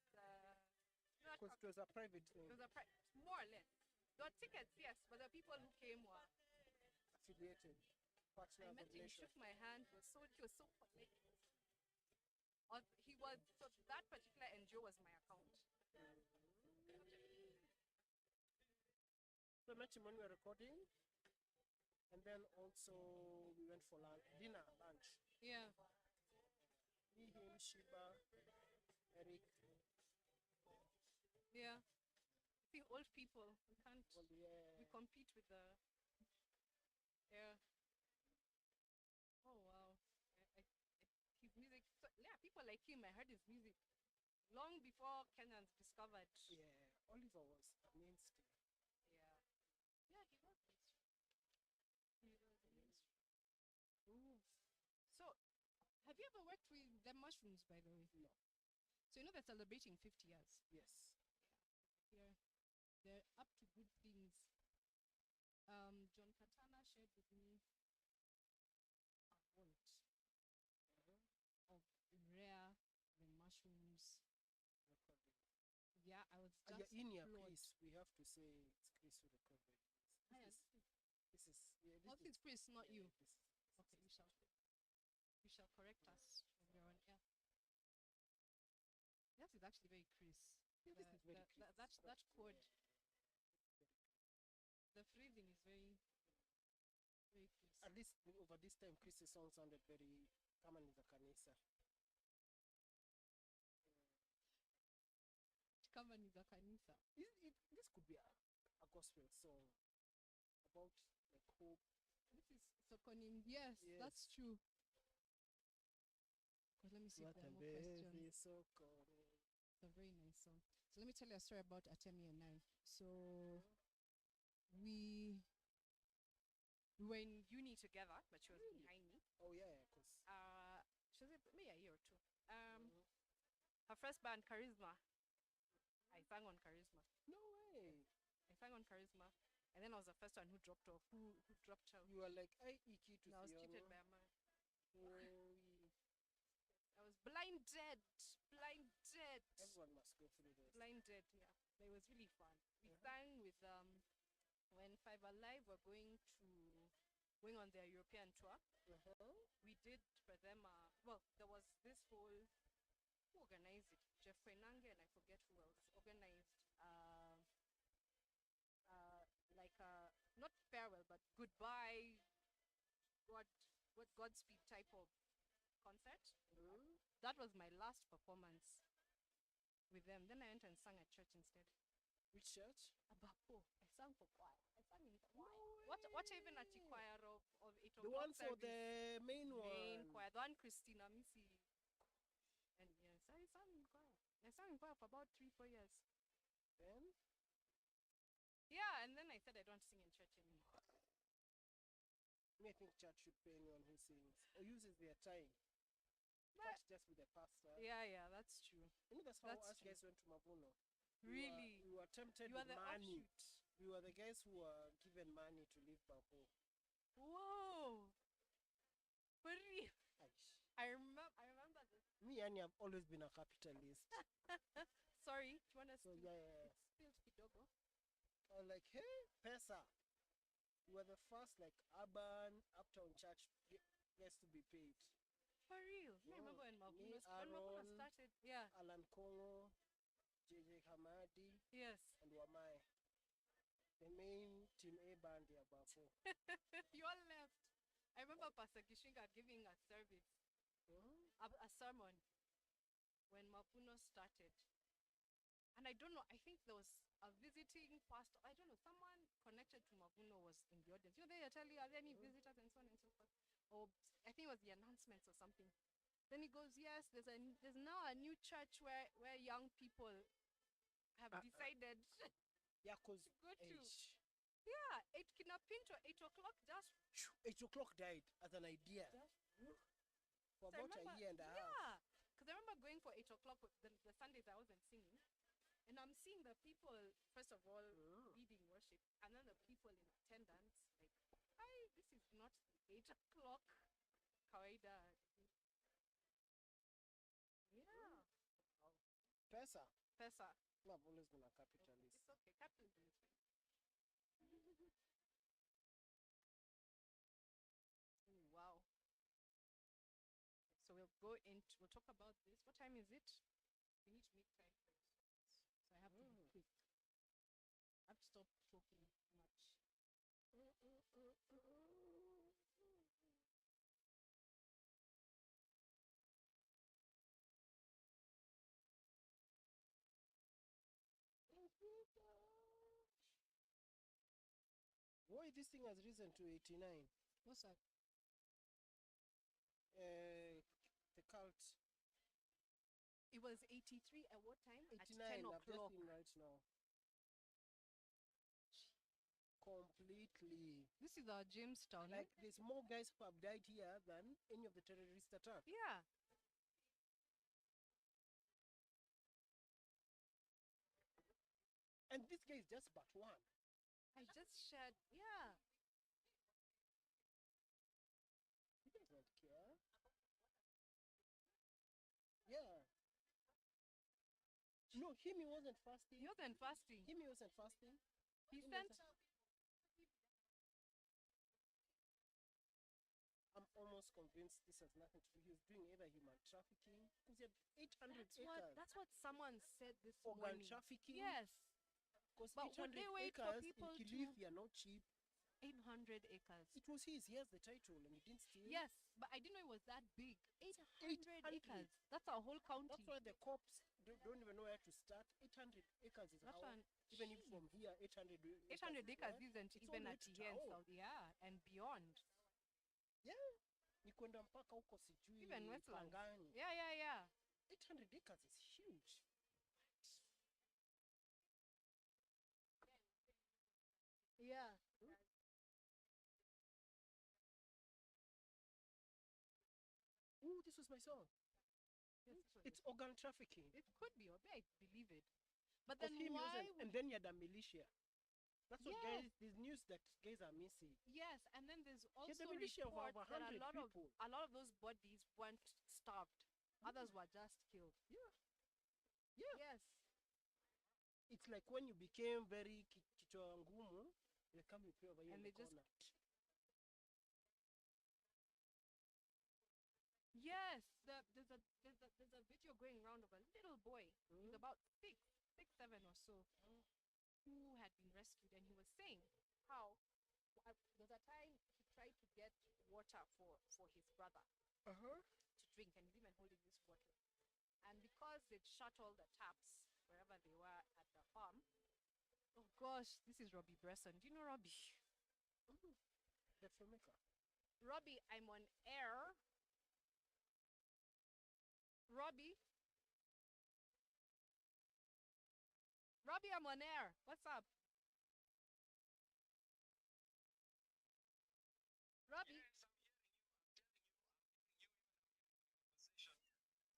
it was a private thing. It was more or less. There were tickets, yes, but the people who came were affiliated. I met him, shook my hand. He was so polite. He was so that particular NGO was my account. So I met him when we were recording, and then also we went for dinner, lunch. Yeah. Me, him, Shiba, Eric. Yeah. See, old people, we can't. Well, yeah. We compete with the. Yeah. Oh wow. His music. So, yeah, people like him. I heard his music long before Kenyans discovered. Yeah, Oliver was a mainstay. Yeah. Yeah, he was mainstream. He was mainstream. Ooh. So, have you ever worked with the Mushrooms, by the way? No. So you know they're celebrating 50 years. Yes. Yeah. They're up to good things. John Katana shared with me a vault of rare the Mushrooms Recording. Yeah, I was And just you're in your floored. Chris. We have to say it's Chris who recorded. This is It's Chris, not yeah, you. This is, Okay, you shall correct us when we're on air. That is actually very Chris. Yeah, this is very Chris. That chord. The phrasing is very Chris. At least over this time, Chris's song sounded very Kamani the Kanisa. Kama ni za kanisa. This could be a gospel song about like hope. This is Sokonim. Yes, that's true. Because let me see if there are more questions. It's a very nice song. So let me tell you a story about Atemi and I. So we were in uni together, but she was behind me. Oh yeah, because she was maybe a year or two. Her first band, Charisma. I sang on Charisma. No way. I sang on Charisma, and then I was the first one who dropped off. Who dropped out? You were like, I iki to no, I was cheated by a man. Oh, I was blinded. Everyone must go through this. Blinded, yeah. But it was really fun. We sang with when Five Alive were going on their European tour. We did for them. There was this whole who organized it? Jeff Frenange and I forget who else organized like not farewell but goodbye, Godspeed type of concert. That was my last performance with them. Then I went and sang at church instead. Which church? Abapo. I sang for choir. I sang in choir. What even at the choir of 8 o'clock The one for service. the main one. Main choir. The one Christina Missy. And yes, I sang in choir. I sang in choir for about 3-4 years. Then? Yeah, and then I said I don't sing in church anymore. I think church should pay anyone who sings or uses their time. But Can't just be the pastor. yeah, that's true. You know, that's how us guys went to Mavuno. Really? We were tempted You are with the money. offshoot. We were the guys who were given money to leave Babo. Whoa! For real? Aish. I remember this. Me and you have always been a capitalist. Sorry, do you want to yeah. spill kidogo? I was like, hey, Pesa. We were the first like urban uptown church guys to be paid. For real? I remember when Mavuno started. Yeah. Alan Kongo, JJ Hamadi. Yes. And Wamai. The main team A band here, Bafo. You all left. I remember Pastor Gishinga giving a service, a sermon, when Mavuno started. And I don't know, I think there was a visiting pastor, I don't know, someone connected to Mavuno was in the audience. You know, they tell you, are there any visitors and so on and so forth. Or I think it was the announcements or something. Then he goes, yes, there's now a new church where young people have decided yeah, because to go to. Yeah, 8 kinapinto, 8 o'clock, just 8 o'clock died as an idea. For about a year and a half. Yeah, because I remember going for 8 o'clock the Sundays I wasn't singing. And I'm seeing the people, first of all, leading worship, and then the people in attendance, like, this is not 8 o'clock. Kawaida. Yeah. Pesa. I've always been a capitalist. It's okay, capitalism is fine. Wow. So we'll go into. We'll talk about this. What time is it? We need to make time for it. So I have to be quick. I have to stop talking much. Why this thing has risen to 89? What's that? The cult. It was 83 at what time? 89. At 10 I've just o'clock. seen right now. Completely. This is our Jamestown. Like there's more guys who have died here than any of the terrorist attacks. Yeah. And this guy is just but one. I just shared. Yeah. He doesn't care. Yeah. No, him he wasn't fasting. He wasn't fasting. Him he wasn't fasting. He Him sent. I'm almost convinced this has nothing to do. He was doing either human trafficking because he had 800 That's acres. that's what someone said this Organ morning. trafficking. Yes. Because But would 800 they wait for acres people in to- Kilifi are not cheap. 800 acres. It was his. He has the title and he didn't steal. Yes, but I didn't know it was that big. 800 acres. That's a whole county. That's why the cops don't even know where to start. 800 acres is That's how. one- Even if from here, 800 800 acres there, isn't it's even all at way to here in town. South. Yeah, and beyond. Yeah. Ni kwenda mpaka huko sijui Even Westlands. Pangani. Yeah, yeah, yeah. 800 acres is huge. Yeah. Ooh, this was my song. Yes, this was It's organ trafficking. it could be, or I believe it. But Because then him why wasn't- would and then you had a militia. That's what Yes. guys, there's news that guys are missing. Yes, and then there's He had also a militia of reports over that 100 people. a lot of those bodies weren't starved. Others were just killed. Yeah. Yeah. Yes. It's like when you became very kichwa ngumu, they come and play over here And in they the just- corner. Yes. There's a video going around of a little boy. He's about six, 7 or so, who had been rescued, and he was saying how there's a time he tried to get water for his brother Uh-huh. to drink, and he's even holding this bottle. And because they'd shut all the taps wherever they were at the farm. Oh gosh, this is Robbie Bresson. Do you know Robbie? The filmmaker. Robbie, I'm on air. Robbie? Robbie, I'm on air. What's up? Robbie? Yes, I'm hearing you. I'm telling you, I'm hearing you even on your conversation.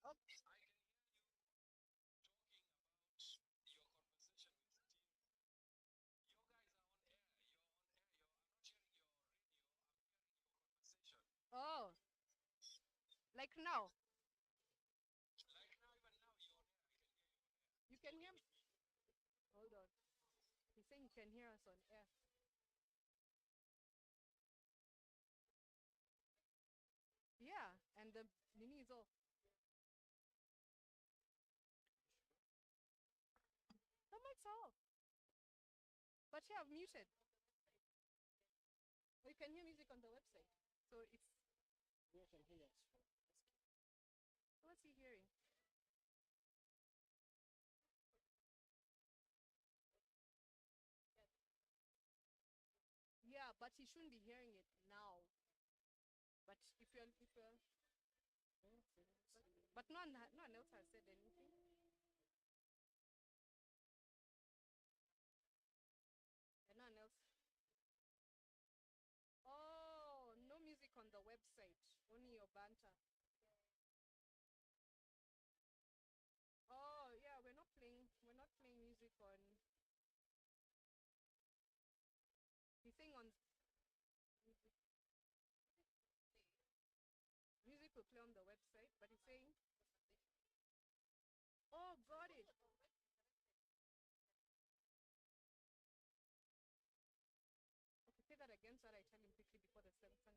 Oh. I can hear you talking about your conversation with Steve. You guys are on air. You're on air. I'm not hearing your radio. I'm hearing your conversation. Oh. Like now. Like now, even now, you're on air. I can hear you on air. You can hear me? Hold on. He's saying you can hear us on air. Yeah, and the Nini is off. The mic's off. But yeah, I've muted. Or you can hear music on the website. So it's. Yeah, I can hear it. What's he hearing? Yeah, but he shouldn't be hearing it now. But if you're, but no one else has said anything. And no one else. Oh, no music on the website. Only your banter. Oh yeah, we're not playing music on. He's saying on music will play on the website, but he's saying. Oh, got it. Okay, say that again so that I tell him quickly before the 7th.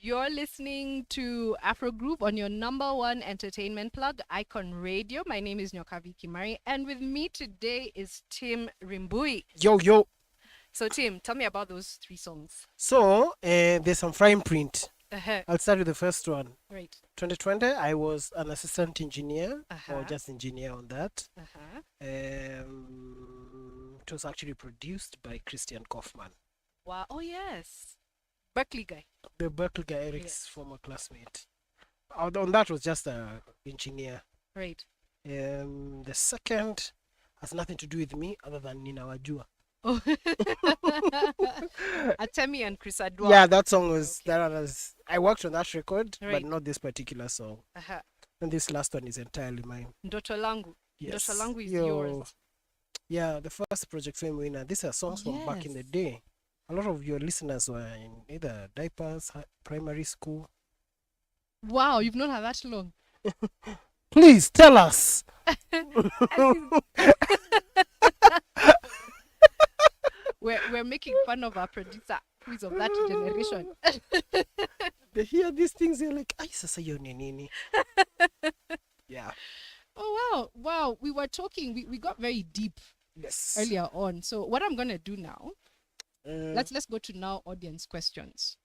You're listening to Afro Group on your number one entertainment plug, Icon Radio. My name is Nyokabi Kimari, and with me today is Tim Rimbui. Yo, yo. So, Tim, tell me about those three songs. So, there's some fine print. Uh-huh. I'll start with the first one. Right. 2020, I was an assistant engineer, or Uh-huh. just engineer on that. Uh-huh. It was actually produced by Christian Kaufman, Wow. Oh, yes. Berkeley guy. the Berkeley guy, Eric's former classmate. On that was just an engineer. Right. The second has nothing to do with me other than Nina Wajua. Oh. Atemi and Chris Adwa. Yeah, that song was Okay. that was I worked on that record, Right. but not this particular song. Uh-huh. And this last one is entirely mine. Ndoto Langu. Yes. Ndoto Langu is Yo. yours. Yeah, the first Project Fame winner. These are songs from back in the Yes. day. A lot of your listeners were in either diapers, primary school. Wow, you've known her that long. Please tell us. We're making fun of our producer who is of that generation. They hear these things, they're like, "Ay, sasa yo ni nini." Yeah. Oh wow. We were talking, we got very deep Yes. earlier on. So what I'm gonna do now, Uh, let's go to now audience questions.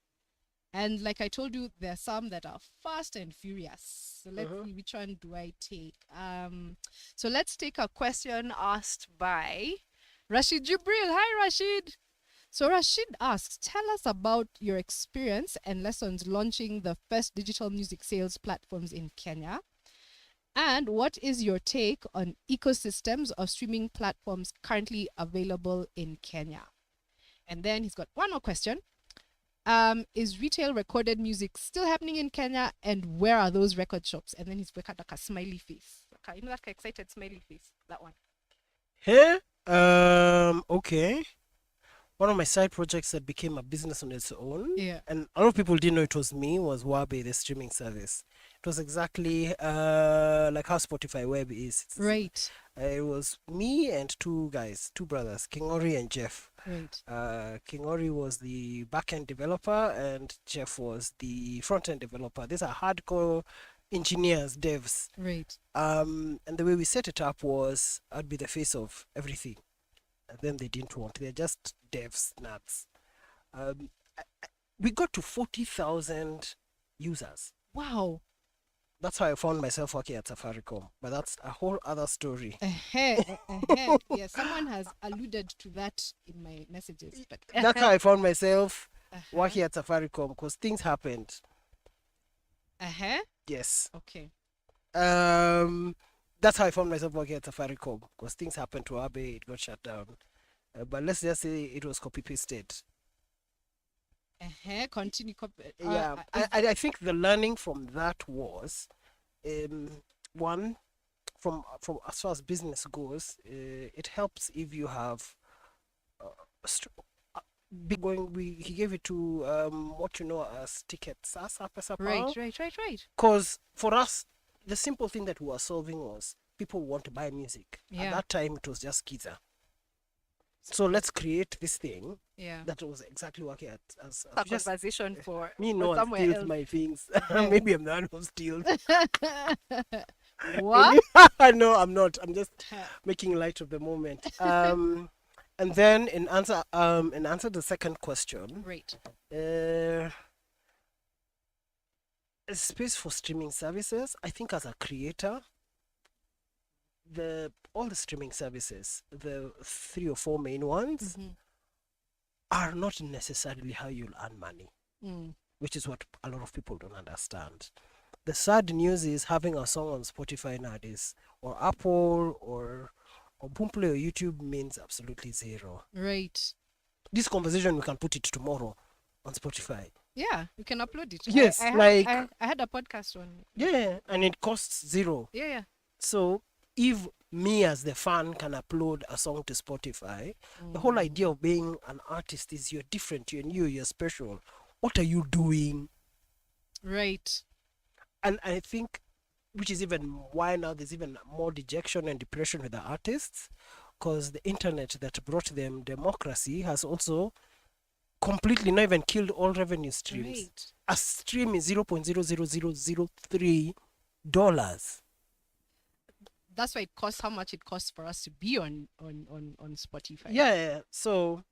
And like I told you, there are some that are fast and furious. So let's see, which one do I take? So let's take a question asked by Rashid Jibril. Hi Rashid. So Rashid asks, tell us about your experience and lessons launching the first digital music sales platforms in Kenya. And what is your take on ecosystems of streaming platforms currently available in Kenya? And then he's got one more question. Is retail recorded music still happening in Kenya, and where are those record shops? And then he's got like a smiley face. You know that excited smiley face? That one. Here, okay. One of my side projects that became a business on its own, Yeah. and a lot of people didn't know it was me, was Wabe, the streaming service. It was exactly like how Spotify Web is. Right. It was me and two guys, two brothers, Kimari and Jeff. Right. Kimari was the back-end developer and Jeff was the front-end developer. These are hardcore engineers, devs. Right. And the way we set it up was I'd be the face of everything. And then they didn't want. They're just devs, nuts. We got to 40,000 users. Wow. That's how I found myself working at Safaricom. But that's a whole other story. Yeah, someone has alluded to that in my messages. But That's how I found myself Uh-huh. working at Safaricom because things happened. Uh-huh. Yes. Okay. That's how I found myself working at Safaricom because things happened to Abe, it got shut down. But let's just say it was copy pasted. Continue. Yeah, I think the learning from that was, one, from as far as business goes, it helps if you have big going. He gave it to what you know as tickets, Right. Because for us, the simple thing that we were solving was people want to buy music. Yeah. At that time, it was just Kiza. So let's create this thing Yeah. that was exactly working at as A just conversation for me. No one somewhere steals else. my things. Maybe I'm the one who steals. What? No, I'm not. I'm just making light of the moment. And then in answer to the second question, Right. a space for streaming services. I think as a creator, all the streaming services, the 3 or 4 main ones, Mhm. are not necessarily how you'll earn money, Mm. which is what a lot of people don't understand. The sad news is having a song on Spotify nowadays, or Apple, or Boomplay or YouTube means absolutely zero. Right. This conversation, we can put it tomorrow on Spotify. Yeah, you can upload it. Yes, I had a podcast on. Yeah, and it costs zero. Yeah. So if me as the fan can upload a song to Spotify, the whole idea of being an artist is you're different, you're new, you're special. What are you doing? Right. And I think, which is even why now there's even more dejection and depression with the artists, because the internet that brought them democracy has also completely, not even killed all revenue streams. Right. A stream is $0.00003. That's why it costs how much it costs for us to be on Spotify. Yeah. So,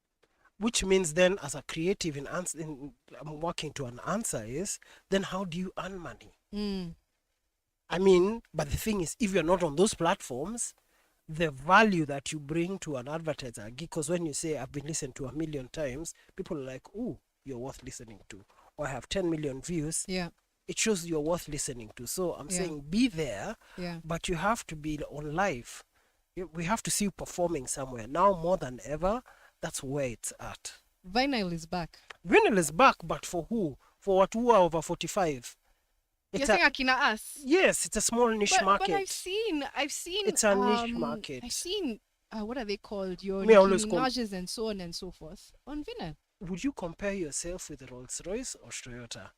which means then, as a creative I'm working to an answer is, then how do you earn money? I mean, but the thing is, if you're not on those platforms, the value that you bring to an advertiser, because when you say I've been listened to 1 million times, people are like, oh, you're worth listening to. Or I have 10 million views. Yeah. It shows you're worth listening to. So I'm Yeah. saying be there, Yeah. but you have to be on live. We have to see you performing somewhere. Now more than ever, that's where it's at. Vinyl is back. Vinyl is back, but for who? For what, who are over 45? You're saying Akina us? Yes, it's a small niche market. But I've seen it's a niche market. I've seen what are they called? Your Me, I always Minaj's and so on and so forth on vinyl. Would you compare yourself with Rolls Royce or Toyota?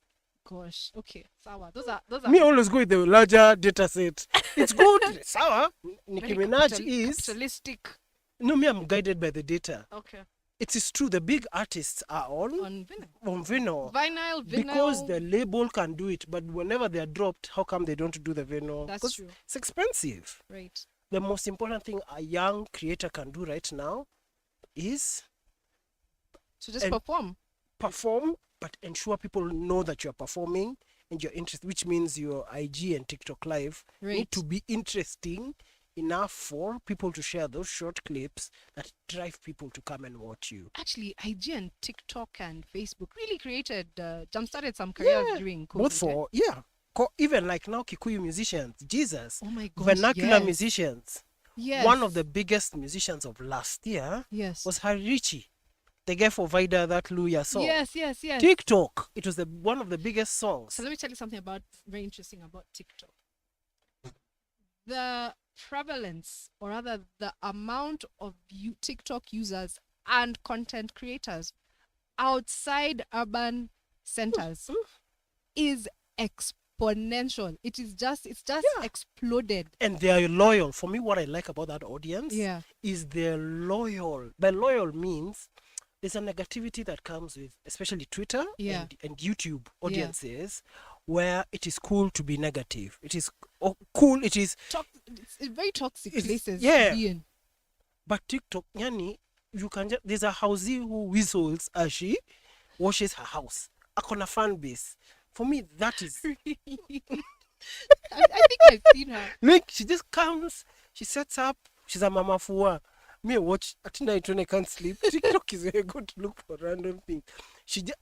Gosh, okay, sawa. Those are. Me, I always go with the larger data set. It's good. Sawa. Nicki very Minaj is. capitalistic. No, me, I'm guided by the data. Okay. It is true. The big artists are on vinyl. Vinyl. Because the label can do it, but whenever they are dropped, how come they don't do the vinyl? That's true. It's expensive. Right. The most important thing a young creator can do right now is to just perform, but ensure people know that you're performing and you're interested, which means your IG and TikTok live need to be interesting enough for people to share those short clips that drive people to come and watch you. Actually, IG and TikTok and Facebook really jump-started some careers during COVID. Both for, even like now Kikuyu musicians, Jesus. Oh my gosh, vernacular musicians. Yes. One of the biggest musicians of last year was Harichi. The guy for Vida, that Luya song. Yes. TikTok. It was one of the biggest songs. So let me tell you something very interesting about TikTok. The prevalence, or rather the amount of TikTok users and content creators outside urban centers is exponential. It's just exploded. And they are loyal. For me, what I like about that audience is they're loyal. By loyal means there's a negativity that comes with especially Twitter and YouTube audiences where it is cool to be negative. It is cool. It is it's very toxic places to be in. But TikTok, yani, you can just, there's a housey who whistles as she washes her house. Akona fan base. For me, that is. I think I've seen her. Like, she just comes, she sets up, she's a mama fua. Me watch at night when I can't sleep. TikTok is very good to look for random things.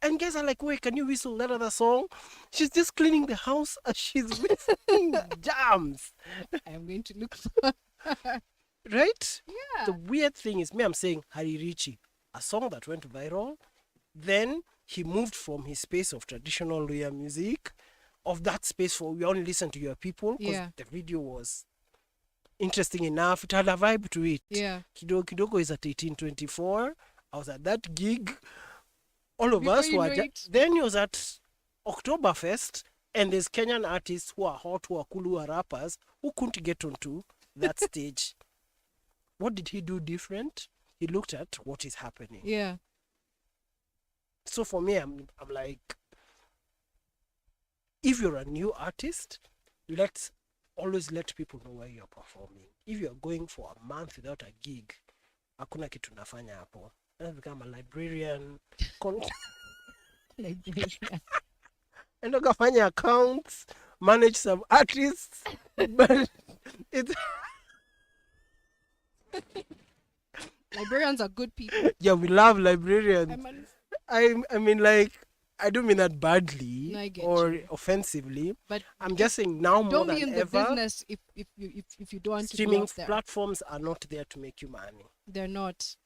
And guys are like, wait, can you whistle that other song? She's just cleaning the house as she's whistling jams. I'm going to look for right? Yeah. The weird thing is, I'm saying Harichi, a song that went viral. Then he moved from his space of traditional Luya music, of that space for we only listen to your people, because the video was interesting enough. It had a vibe to it. Yeah. Kidogo is at 1824. I was at that gig. All of us were. Then he was at Oktoberfest, and there's Kenyan artists who are hot, who are cool, who are rappers, who couldn't get onto that stage. What did he do different? He looked at what is happening. Yeah. So for me, I'm like, if you're a new artist, let's always let people know where you're performing. If you're going for a month without a gig, hakuna kitu nafanya hapo. Let's become a librarian. And ukafanya accounts, manage some artists, but it's librarians are good people. Yeah, we love librarians. I mean, like, I don't mean that badly or offensively, but I'm just saying now more than ever. Don't be in the business if you don't want to streaming platforms are not there to make you money. They're not.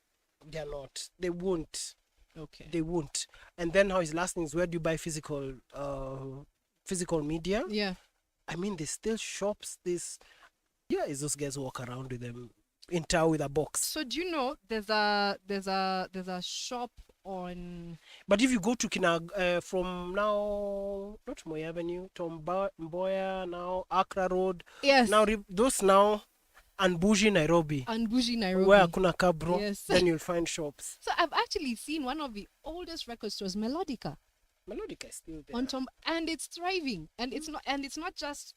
They're not. They won't. Okay. They won't. And then how his last thing is, where do you buy physical media? Yeah. I mean, there's still shops. Is those guys who walk around with them in town with a box. So do you know there's a shop on. But if you go to from now, not Moy Avenue, Tom Mboya, now Accra Road. Yes. Now those now And bougie Nairobi. and bougie Nairobi. Where kuna cabro, Yes. then you'll find shops. So I've actually seen one of the oldest record stores, Melodica, Melodica is still there. on Tom, and it's thriving. And it's not just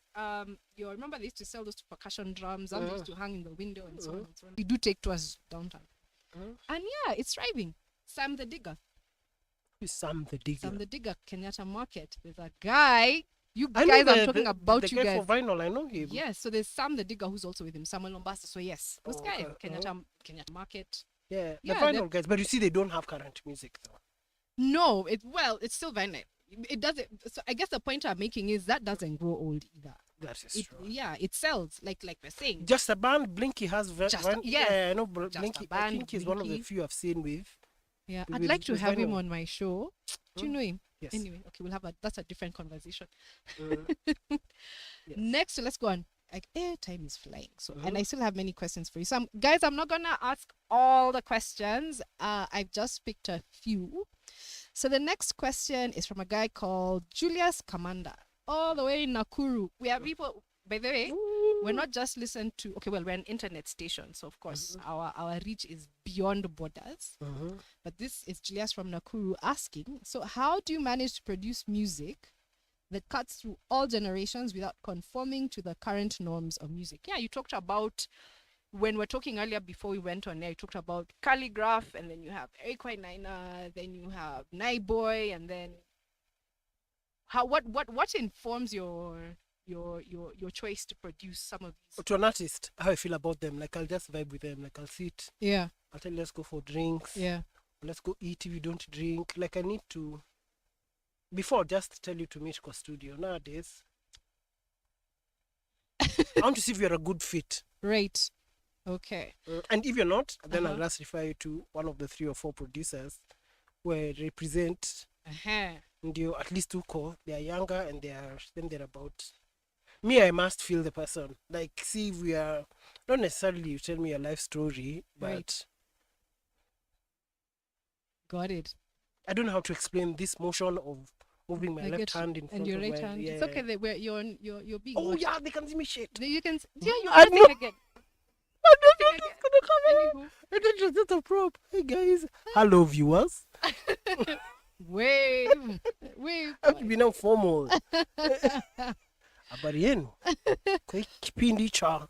you remember they used to sell those percussion drums and they used to hang in the window and so on and so on. We do take tours downtown. And yeah, it's thriving. Sam the Digger. Who's Sam the Digger? Sam the Digger, Kenyatta Market. There's a guy. You I guys, know I'm talking about the you guy guys. for vinyl, I know him. Yes, so there's Sam the Digger who's also with him, Samuel Lombasa. So yes, this Oh, guy, okay. Kenyatta Market. Yeah, the Yeah, vinyl guys. But you see, they don't have current music though. No, it's still vinyl. It doesn't. So I guess the point I'm making is that doesn't grow old either. That is true. Yeah, it sells like we're saying. Just a band, Blinky has yeah, I know just a Blinky. I band, think he's one of the Blinky. few I've seen with. Yeah, with- I'd like to with have him vinyl. on my show. Do you know him? Yes. Anyway, okay, we'll have that's a different conversation. Mm. Yes. Next, let's go on. Like, time is flying. So, and I still have many questions for you. So, guys, I'm not gonna ask all the questions. I've just picked a few. So, the next question is from a guy called Julius Kamanda, all the way in Nakuru. We have people. By the way, we're not just listened to. Okay, well, we're an internet station, so of course our reach is beyond borders. But this is Julius from Nakuru asking. So, how do you manage to produce music that cuts through all generations without conforming to the current norms of music? Yeah, you talked about, when we're talking earlier before we went on air, you talked about Calligraph, and then you have Eric White Nina, then you have Boy, and then what informs your choice to produce some of these? To an artist, how I feel about them, like I'll just vibe with them, like I'll sit, Yeah, I'll tell you, let's go for drinks, yeah. let's go eat if you don't drink. Like I need to, before just tell you to meet Kwa studio. Nowadays, I want to see if you're a good fit. Right. Okay. And if you're not, then I'll just refer you to one of the 3 or 4 producers where represent ndio at least 2 core. They are younger and they're about. Me, I must feel the person. Like, see if we are, not necessarily you tell me a life story, but Right. Got it. I don't know how to explain this motion of moving my I left get you. hand in front And your of right my hand. yeah. It's okay. You're being. Oh watched. yeah, they can see me shit. You can. Yeah, you're I nothing know. again. Anywho. It's just a prop. Hey guys. Hello viewers. Wave. I have to be now formal. Habari yenu. Kwa hii kipindi cha.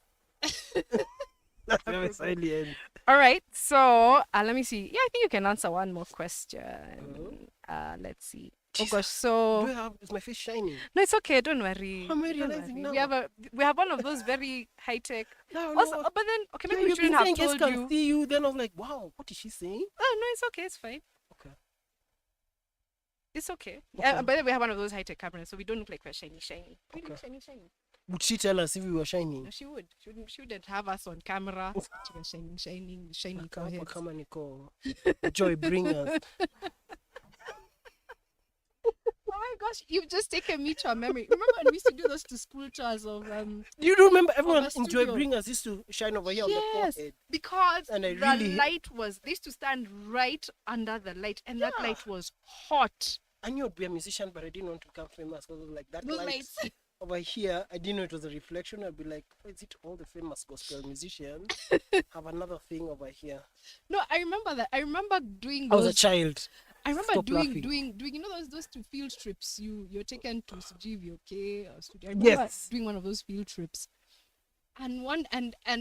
That's very silent. All right. So let me see. Yeah, I think you can answer one more question. Let's see. Oh gosh. So Is my face shining? no, it's okay. Don't worry. I'm Don't realizing worry. now. We have one of those very high tech. No, Also, no. but then okay, maybe Yeah, we you've been shouldn't have saying told guys you. can see you. Then I was like, wow, what is she saying? Oh no, it's okay. It's fine. Okay. It's okay. Okay. By the way, we have one of those high tech cameras, so we don't look like we're shiny. We look Okay. shiny. Would she tell us if we were shining? No, she would. She wouldn't have us on camera. She was shiny foreheads. Come on, Nicole. Joy bringers. Oh my gosh, you've just taken me to a memory. Remember when we used to do those to school tours of You do remember everyone in Joy studio. bringers used to shine over here on the Yes, forehead. because And I the really- light was, they used to stand right under the light, and that Yeah. light was hot. I knew I'd be a musician, but I didn't want to become famous because like that Those light lights. over here. I didn't know it was a reflection. I'd be like, why is it all the famous gospel musicians have another thing over here? No, I remember that. I remember doing I was a those. child. I remember Stop doing laughing. you know those two field trips. You're taken to Sujiv, okay? Or studio. I remember Yes. doing one of those field trips. And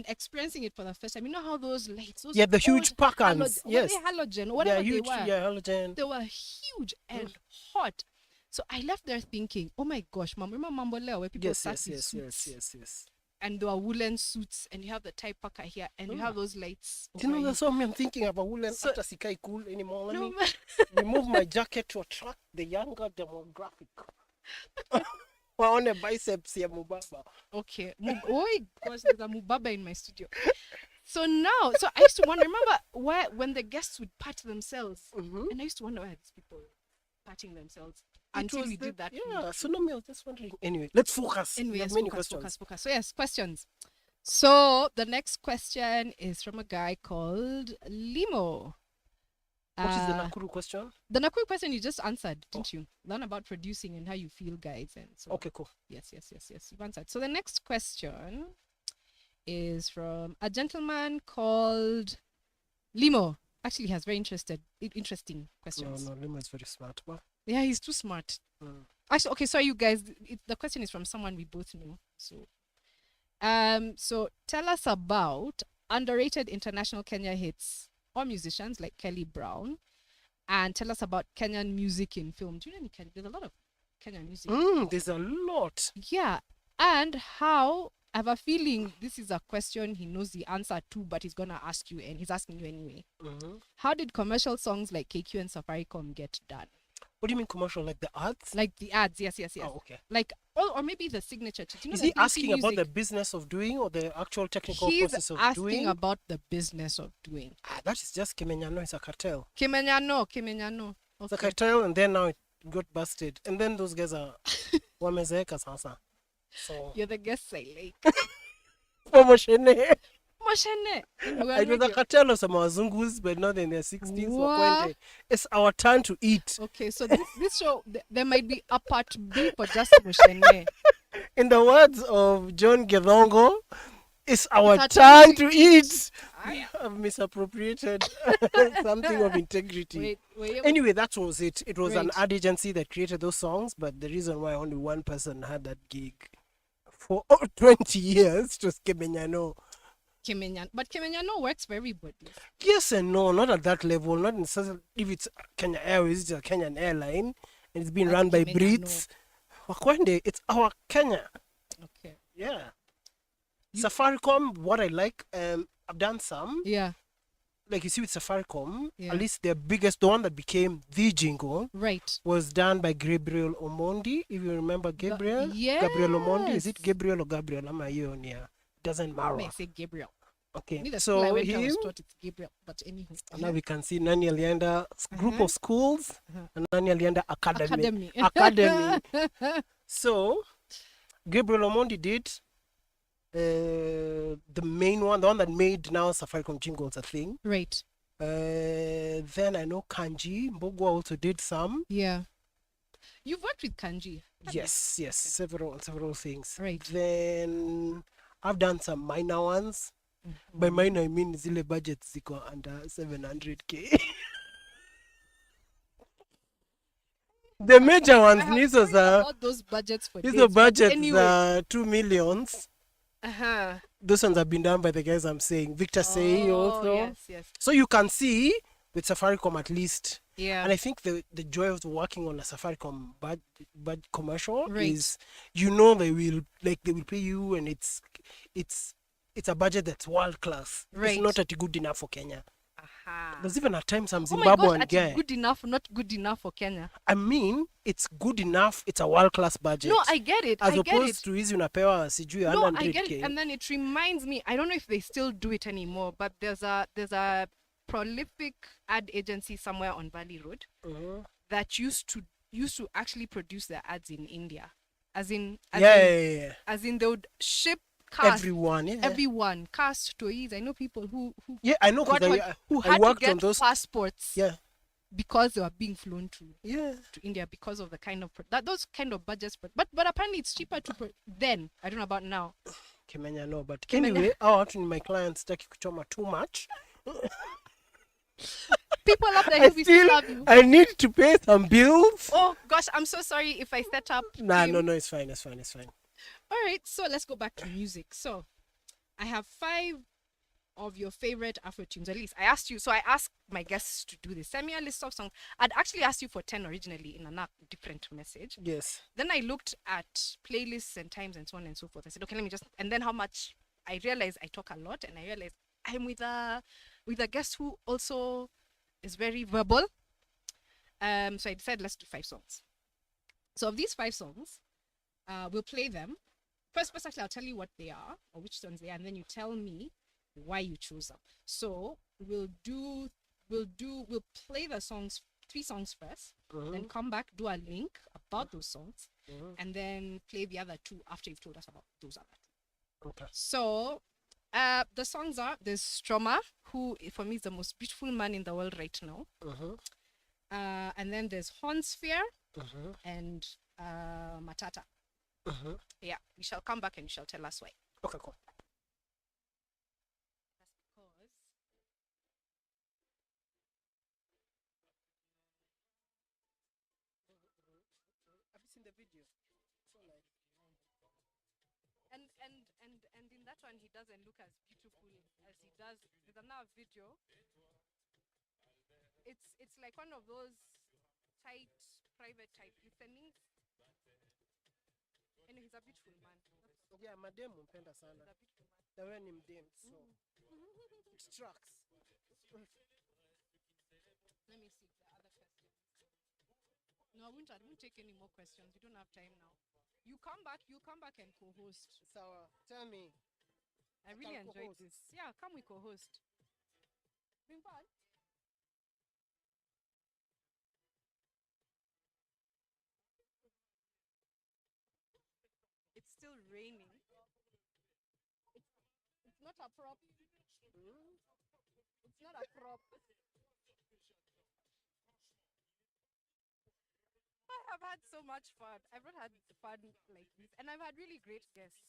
experiencing it for the first time. You know how those lights, those Yeah, the huge old packans. were Yes. they halogen, Yeah, whatever huge. they were. Yeah, halogen. They were huge and hot. So I left there thinking, oh my gosh, remember Mambo Leo where people sat in suits Yes. and there were woolen suits and you have the tie packer here and you have those lights. Do you know over the song I'm thinking of? A woolen So- after Sikai cool anymore. Let No, me man. remove my jacket to attract the younger demographic. Waone biceps ya mubaba. Okay. Oh gosh, there's a mubaba in my studio. So I used to wonder, remember when the guests would pat themselves? And I used to wonder why these people were patting themselves until we did that. Yeah, so no, I was just wondering. Anyway, let's focus. Anyway, We have yes, many focus. questions. So yes, questions. So the next question is from a guy called Limo. What is the Uh, Nakuru question? The Nakuru question you just answered, didn't you? Learn about producing and how you feel, guys, and so. Okay, cool. Yes. You've answered. So the next question is from a gentleman called Limo. Actually, he has very interesting No, questions. Lima is very smart. Well, Yeah, he's too smart. mm. Actually, okay, sorry, you guys. The question is from someone we both know. So tell us about underrated international Kenya hits or musicians like Kelly Brown, and tell us about Kenyan music in film. Do you know any Kenya? There's a lot of Kenyan music. There's a lot. Yeah, and how? I have a feeling this is a question he knows the answer to, but he's gonna ask you, and he's asking you anyway. How did commercial songs like KQ and Safaricom get done? What do you mean commercial? Like the ads? Like the ads, yes. Oh, okay. Like, or maybe the signature. Do you know Is the he Filthy asking music? about the business of doing or the actual technical He's process of asking doing? about the business of doing. That is just Kemenyano. It's a cartel. Kemenyano. It's a cartel, and then now it got busted. And then those guys are wamezeka sasa. So You're the guest I like. Moshene. Moshene. It was a cartel of some Wazungus, but not in their 60s. What? It's our turn to eat. Okay, so this show, there might be a part B for just Moshene. In the words of John Gedongo, it's our our turn to eat. Ah, I've misappropriated something of integrity. wait. Anyway, that was it. It was an Right. ad agency that created those songs, but the reason why only one person had that gig for 20 years was Kemenyano. Kemenyan. But Kemenyano works for everybody. Yes and no, not at that level. Not necessarily. If it's Kenya Airways, it's a Kenyan airline, and it's been That's run by Kemenyano. Brits. Wakwende, it's our Kenya. Okay. Yeah. Safaricom, what I like, I've done some. Yeah. Like you see with Safaricom, Yeah. at least their biggest, the one that became the jingle, Right. was done by Gabriel Omondi. If you remember Gabriel. Yes. Gabriel Omondi. Is it Gabriel or Gabriel? Am I here? Yeah. Doesn't I may matter. say Gabriel. Okay. Me, the So school I went to, I him, was taught it's Gabriel. But anywho. now we can see Nani Alienda group of schools and Nani Alienda Academy. Academy. So Gabriel Omondi did the main one, the one that made now Safaricom jingles a thing. Right. Then I know Kanji Mbogwa also did some. Yeah. You've worked with Kanji. Yes, several things. Right. Then I've done some minor ones. By minor I mean zile budgets ziko under 700k. The major ones I have nizo worried za about those budgets for hizo days, but budgets anyway. za 2 millions. Uh-huh. Those ones have been done by the guys I'm saying. Victor Sei also. Yes. So you can see with Safaricom at least. Yeah. And I think the joy of working on a Safaricom bad commercial Right. is, you know, they will pay you, and it's a budget that's world class. Right. It's not at good enough for Kenya. Aha. There's even at times some Oh my God, Zimbabwean that's guy. good enough, not good enough for Kenya. I mean, it's good enough. It's a world class budget. No, I get it. As I get opposed it. to hizi unapewa sijui No, I get 100k. it. And then it reminds me, I don't know if they still do it anymore, but there's a prolific ad agency somewhere on Valley Road that used to actually produce their ads in India. As in Yeah. as in they would ship cast Everyone, yeah. everyone, cast toys. I know people who Yeah, I know, got because who I had to worked get on those. passports Yeah. because they were being flown Yeah. to India because of the kind of those kind of budgets. But apparently it's cheaper then. I don't know about now. Kemenya no, but Kemenya. anyway, our actually my clients take kuchoma too much. People up there, we still love you. I need to pay some bills. Oh gosh, I'm so sorry if I set up. Nah, you. no, it's fine. All right, so let's go back to music. So I have 5 of your favorite Afro tunes. At least I asked you. So I asked my guests to do this. Send me a list of songs. I'd actually asked you for 10 originally in a different message. Yes. Then I looked at playlists and times and so on and so forth. I said, okay, let me just, and then how much I realized I talk a lot, and I realized I'm with a guest who also is very verbal. So I decided let's do 5 songs. So of these 5 songs, we'll play them. First, actually, I'll tell you what they are or which songs they are, and then you tell me why you chose them. So we'll play the songs, 3 songs first, then come back, do a link about those songs, and then play the other 2 after you've told us about those other 2. Okay. So the songs are, there's Stroma, who for me is the most beautiful man in the world right now. And then there's Hornsphere and Matata. Yeah, we shall come back and you shall tell us why. Okay, cool. in the video. So like, And in that one he doesn't look as beautiful as he does. There's another video. It's like one of those tight private type listenings. And he's a beautiful man. yeah, madem mpenda He's sana. a beautiful man. The way ni mdem, so it tracks. Let me see the other questions. No, I won't take any more questions. We don't have time now. You come back and co-host. So tell me, I I really can enjoyed co-host. this. Yeah, come we co-host. Been fun. It's still raining. It's not a prop. It's not a prop. I have had so much fun. I've not had fun like this, and I've had really great guests.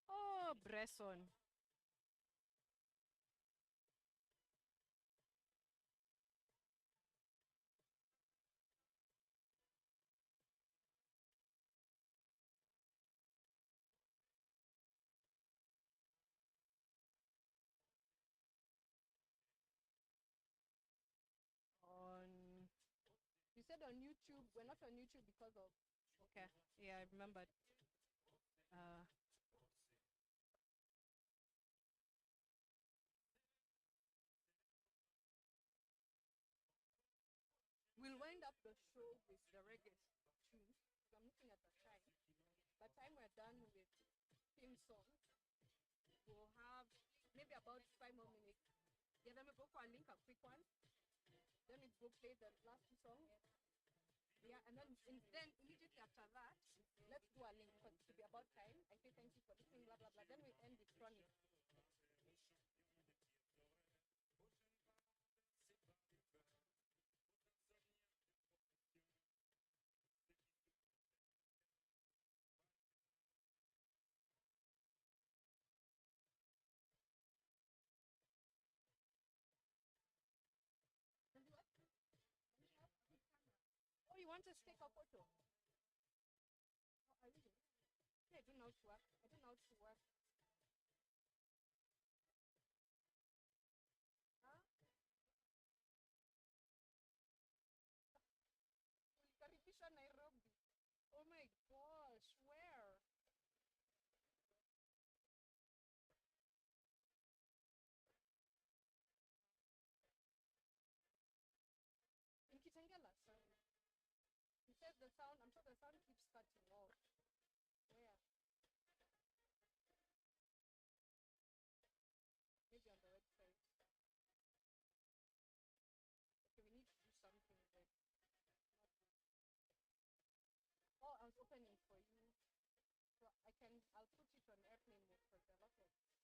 Oh, Bresson. On You said on YouTube. We're not on YouTube because of. Okay. Yeah, I remembered. Uh, we'll wind up the show with the reggae too. Because I'm looking at the time. By the time we're done with theme song, we'll have maybe about 5 more minutes. Yeah, then we go for a link, a quick one. Then we go play the last two songs. Yeah, and then immediately after that, let's do a link because it will be about time. I say thank you for listening, blah blah blah. Then we end with Chronic. Oh, you want us to take a photo? Oh, I really? Yeah, I don't know how to work. I don't know how to work. Huh? Ulikaribisha Nairobi. Oh my gosh, where? In Kitengela, sorry. He says the sound, I'm sure the sound keeps cutting off. Where? Maybe on the website. Okay, we need to do something with. Oh, I was opening for you. So I'll put it on airplane mode because there are lots of messages.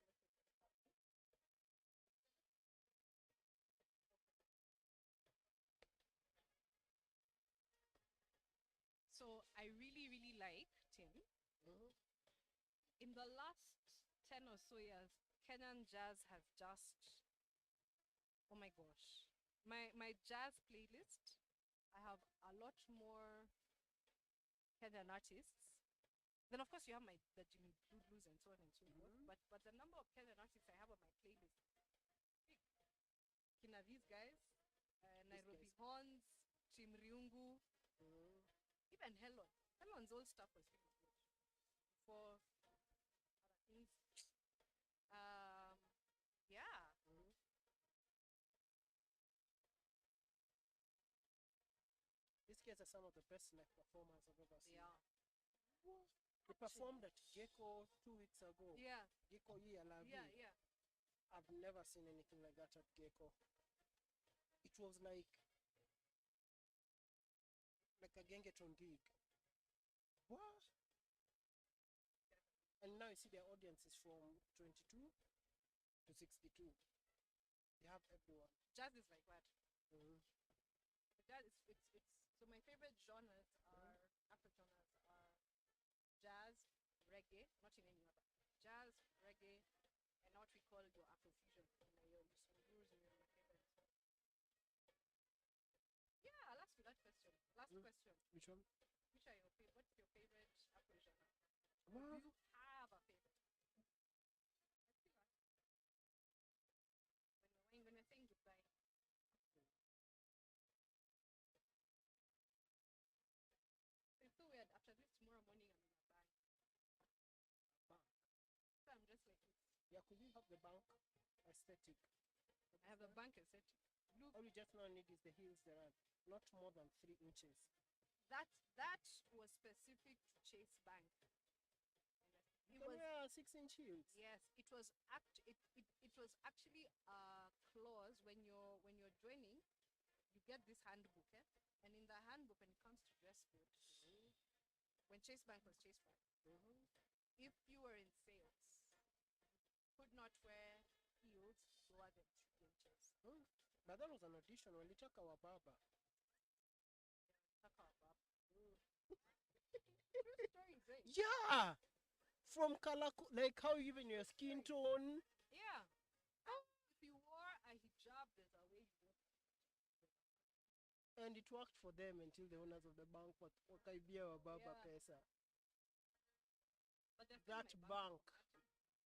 So I really, really like Tim. In the last 10 or so years, Kenyan jazz has just, oh my gosh. My jazz playlist, I have a lot more Kenyan artists. Then of course you have the Jimmy Blue Blues and so on and so forth. But the number of Kenyan artists I have on my playlist, big. Kina these guys, Nairobi guys. Horns, Chimriungu, even Helon. Helon's old stuff was really good. For other things. Yeah. These guys are some of the best like performers I've ever seen. Yeah. They performed at Gecko 2 weeks ago. Yeah. Gecko here, Yeah, yeah. I've never seen anything like that at Gecko. It was like a Gengetron gig. What? And now you see their audience is from 22 to 62. They have everyone. Jazz is like what? Mm. Jazz is it's so my favorite genres are Afro genres are jazz, reggae, not in any other. Jazz, reggae, and what we call your Afrofusion. Your Sungurus and your favorites. Yeah, I'll ask you that question. Last question. Which one? Which are your favorite? What's your favorite Afro genre? Wow. Do you have a favorite? Let's see that. When you're saying goodbye. So it's so weird. After this tomorrow morning, I'm in a bank. Bank. So I'm just like this. Yeah, could you have the bank aesthetic? I have a bank aesthetic. Look, All you just now need is the heels there are not more than 3 inches. that was specific to Chase Bank. You It can was wear 6-inch heels. yes. It was it was actually a clause when you're joining, you get this handbook, eh? And in the handbook, when it comes to dress code, when Chase Bank was Chase Bank, if you were in sales, you could not wear heels lower than 2 inches. But that was an audition when they took our baba. True story, great. Yeah! From color, like how even your skin tone. Yeah. If you wore a hijab, there's a way you wore it. And it worked for them until the owners of the bank wakaibia wa baba Yeah. pesa. But they're That still my bank.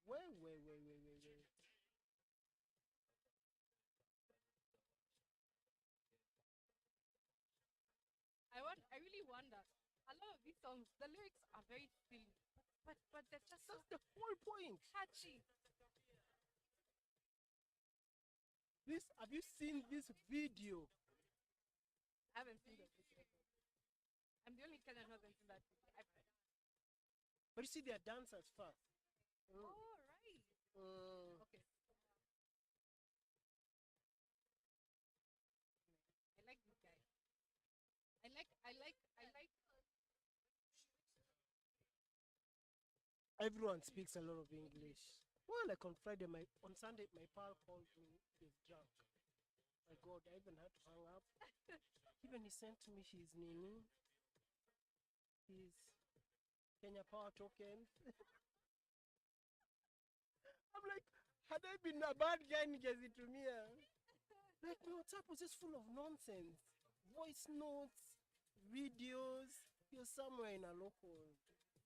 Wait. Wait. I really wonder. A lot of these songs, the lyrics are very silly, but they're just so That's the whole point. catchy. Have you seen this video? I haven't seen the video. I'm the only Kenyan who hasn't seen that video. But you see, they are dancers first. Oh, right. Mm. Okay. I like this guy. I like. Everyone speaks a lot of English. Well, like on Sunday, my pal called me. He's drunk. My God, I even had to hang up. Even he sent me his nini, his Kenya Power token. I'm like, had I been a bad guy, ningezitumia. Like my WhatsApp was just full of nonsense. Voice notes, videos. He was somewhere in a local.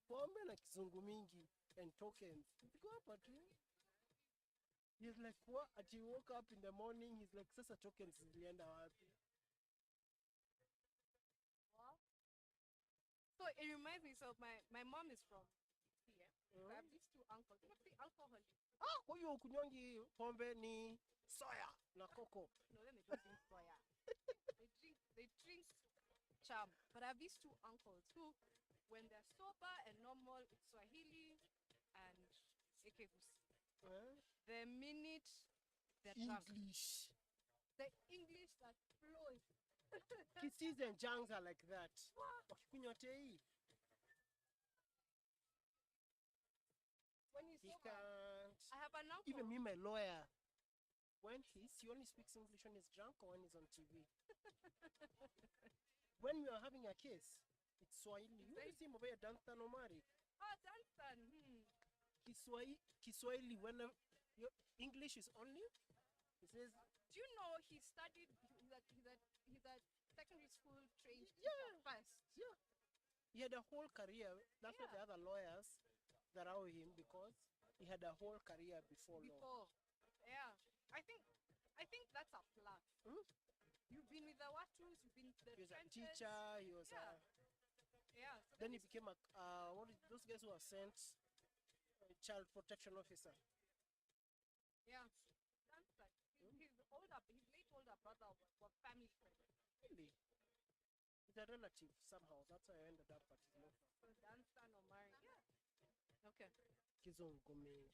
Pombe na kizungu mingi and tokens. Go up to him. He's like, what? He woke up in the morning. He's like, sasa tokens zilienda wapi? Wow. So it reminds me. So my mom is from here. So I have these two uncles. What's the alcohol? Kwa hiyo kunywangi pombe ni soya na coco. No, then they don't drink soya. they drink charm. But I have these two uncles who, when they're sober and normal, it's Swahili and Ekebusi. The minute they're drunk, English. the English that flows. Kisses and Jangs are like that. Wakikunywa tei. When he's He sober, can't. I have an uncle. Even me, my lawyer. When he only speaks English when he's drunk or when he's on TV. When we are having a case, it's Swahili. You see him over here, Danstan Omari. Oh, Danstan. Kiswahili, when your English is only, he says, do you know he studied, he's a secondary school trained yeah, first. Yeah. He had a whole career. That's why the other lawyers that are with him, because he had a whole career before law. Yeah. I think that's a plus. You've been with the Watus, you've been the He was a trenches. teacher, he was Yeah. Yeah. So then he became those guys who are sent child protection officer. yeah. That's like his late older brother was family friend. Really? It's a relative somehow. That's why I ended up at his law firm. So Danstan or Mari. Yeah. Okay. Kizungu mingi.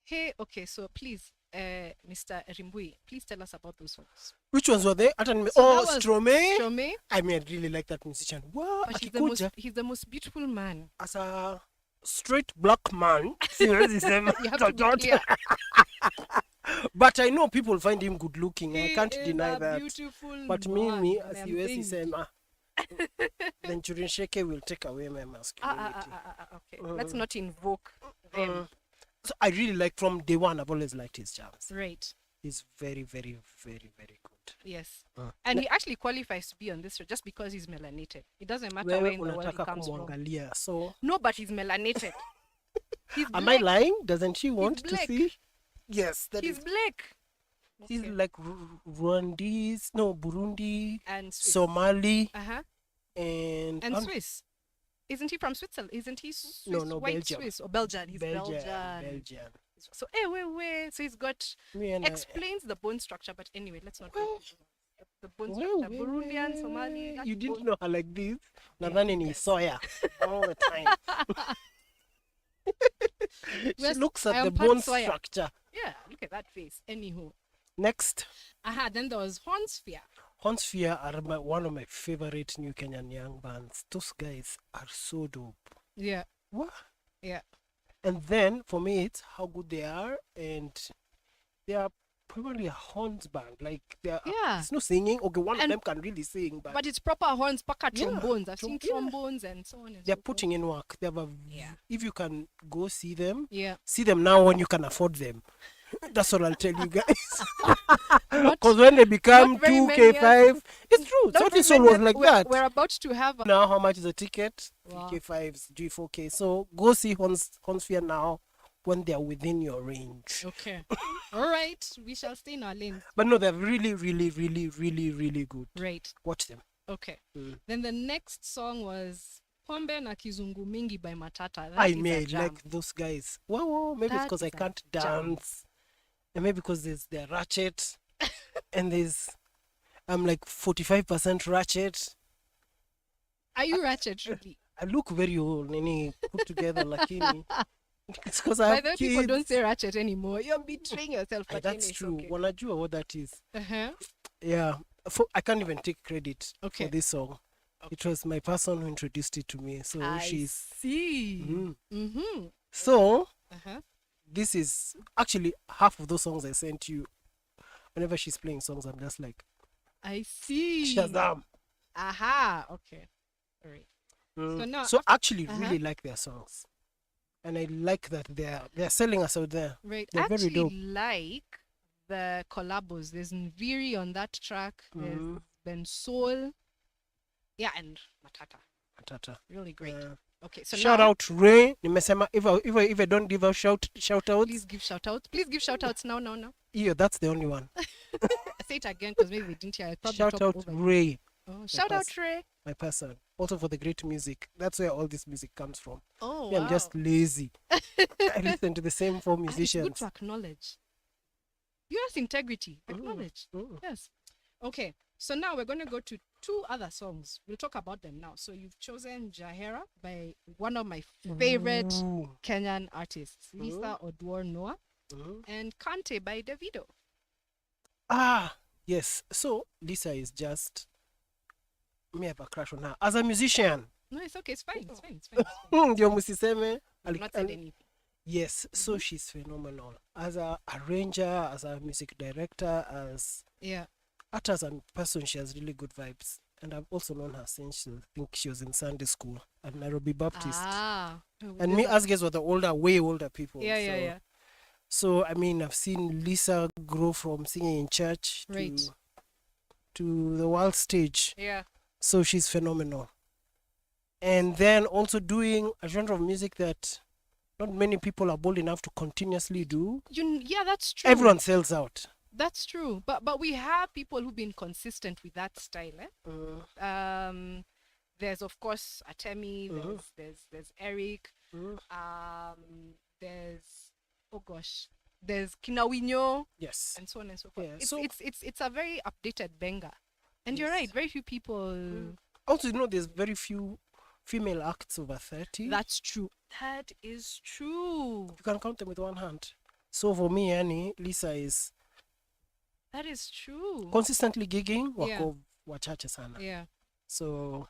Hey, okay, so please, Mr. Rimbui, please tell us about those songs. Which ones were they? So Oh, that was Stromae. Stromae, I mean, I really like that musician. Wow, but akikuja he's the most beautiful man. as a straight black man. Seriously, Sam, You have to be don't- clear. But I know people find him good looking. I He can't is deny a that. beautiful But man, me, and as I'm US saying- Sam, then Churinsheke will take away my masculinity. Okay, let's not invoke them. So I really like from day one. I've always liked his jams. Right. He's very, very, very, very good. Yes. Uh. And he actually qualifies to be on this show just because he's melanated. It doesn't matter where Wewe in the world he unataka comes from. kumwangalia. So No, but he's melanated. He's am I black. lying? Doesn't she want to black. see? Yes, that He's is. black. He's Okay. like Rwandese, no, Burundi, And Swiss. Somali, Uh-huh. and Swiss. Isn't he from Switzerland? Isn't he Swiss? No, white Belgium. Swiss or Belgian? He's Belgian. Belgian. So wait. So he's got Me and explains the bone structure, but anyway, let's not. Well, The bone well, structure, Burundian, Somali. that You didn't bone- know her like this. Yeah, Nadhani ni soya all the time. She Yes, looks I at am the part bone soya. structure. Yeah, look at that face. Anywho. Next, Then there was Hornsphere. Hornsphere are one of my favorite new Kenyan young bands. Those guys are so dope. Yeah. What? Yeah. And then for me, it's how good they are, and they are probably a horns band. Like they are. Yeah. It's no singing. Okay, one of And- them can really sing, but But it's proper horns, paka Yeah, trombones. I've seen yeah. trombones and so on and they're so forth. putting in work. They have a. Yeah. If you can go see them, Yeah. see them now when you can afford them. That's what I'll tell you guys. Not- Because when they become not very 2K5, it's true. Not Something very soul many- was like we're, that. We're about to have. Now, how much is a ticket? Wow. 3K5s, G4K. So go see Hornsphere now when they're within your range. Okay. All right. We shall stay in our lane. But no, they're really, really, really, really, really good. Right. Watch them. Okay. Mm. Then the next song was Pombe na Kizungu Mingi by Matata. That I is a may jam. like those guys. Wow, maybe it's That because I is a can't jam. dance. And maybe because they're ratchet. And I'm like 45% ratchet. Are you ratchet, Ruby? I look very old, Nini, put together lakini. It's because I By have the way, kids. people don't say ratchet anymore. You're betraying yourself. Aye, But that's anyway, it's true. Okay. Wanajua what that is. Uh-huh. Yeah. I can't even take credit Okay. for this song. It was my person who introduced it to me. So I she's. see. Mhm. Mm-hmm. So Uh-huh. this is actually half of those songs I sent you. Whenever she's playing songs, I'm just like, I see. Shazam. Aha. Okay. All right. Mm. So now So actually, Uh-huh. really like their songs, and I like that they're selling us out there. Right. They're I very actually dope. like the collabos. There's Nviri on that track. There's Mhm. Ben Soul. Yeah, and Matata. Matata. Really great. Okay, so Shout now, out Ray. Nimesema if I don't give a shout outs, please give shout outs. Please give shout outs now. yeah, that's the only one. Say it again because maybe they didn't hear. I probably Shout talked out over you. Ray, Oh, shout out pass. Ray. my person. Also for the great music. That's where all this music comes from. Oh, Me, wow. I'm just lazy. I listen to the same four And it's good musicians. to acknowledge. Yes, integrity. Acknowledge. Mm. Yes. Okay. So now we're going to go to two other songs. We'll talk about them now. So you've chosen Jahera by one of my favorite Ooh. Kenyan artists, Lisa Odwor Noah, Mm. and Kante by Davido. Ah, yes. So Lisa is just me have a crush on her as a musician. No, it's okay. It's fine. It's fine. It's fine. It's fine. Ndio musiseme. I've not said anything. Yes, so she's phenomenal as a arranger, as a music director, as Yeah. as a person. She has really good vibes, and I've also known her since I think she was in Sunday school at Nairobi Baptist. Ah. And me, as guys, were the way older people. Yeah, so, yeah, yeah. So I mean, I've seen Lisa grow from singing in church Right. to the world stage. Yeah. So she's phenomenal. And then also doing a genre of music that not many people are bold enough to continuously do. Yeah, that's true. Everyone sells out. That's true. But we have people who've been consistent with that style. There's of course Atemi. There's Eric. There's Kinawinyo, Yes. and so on and so forth. Yeah, It's, so- it's a very updated banger. And you're Yes. right, very few people. Also, there's very few female acts over 30. That's true. That is true. You can count them with one hand. So for me, yani, Lisa is That is true. consistently gigging. Yeah. Wako wachache sana. Yeah. So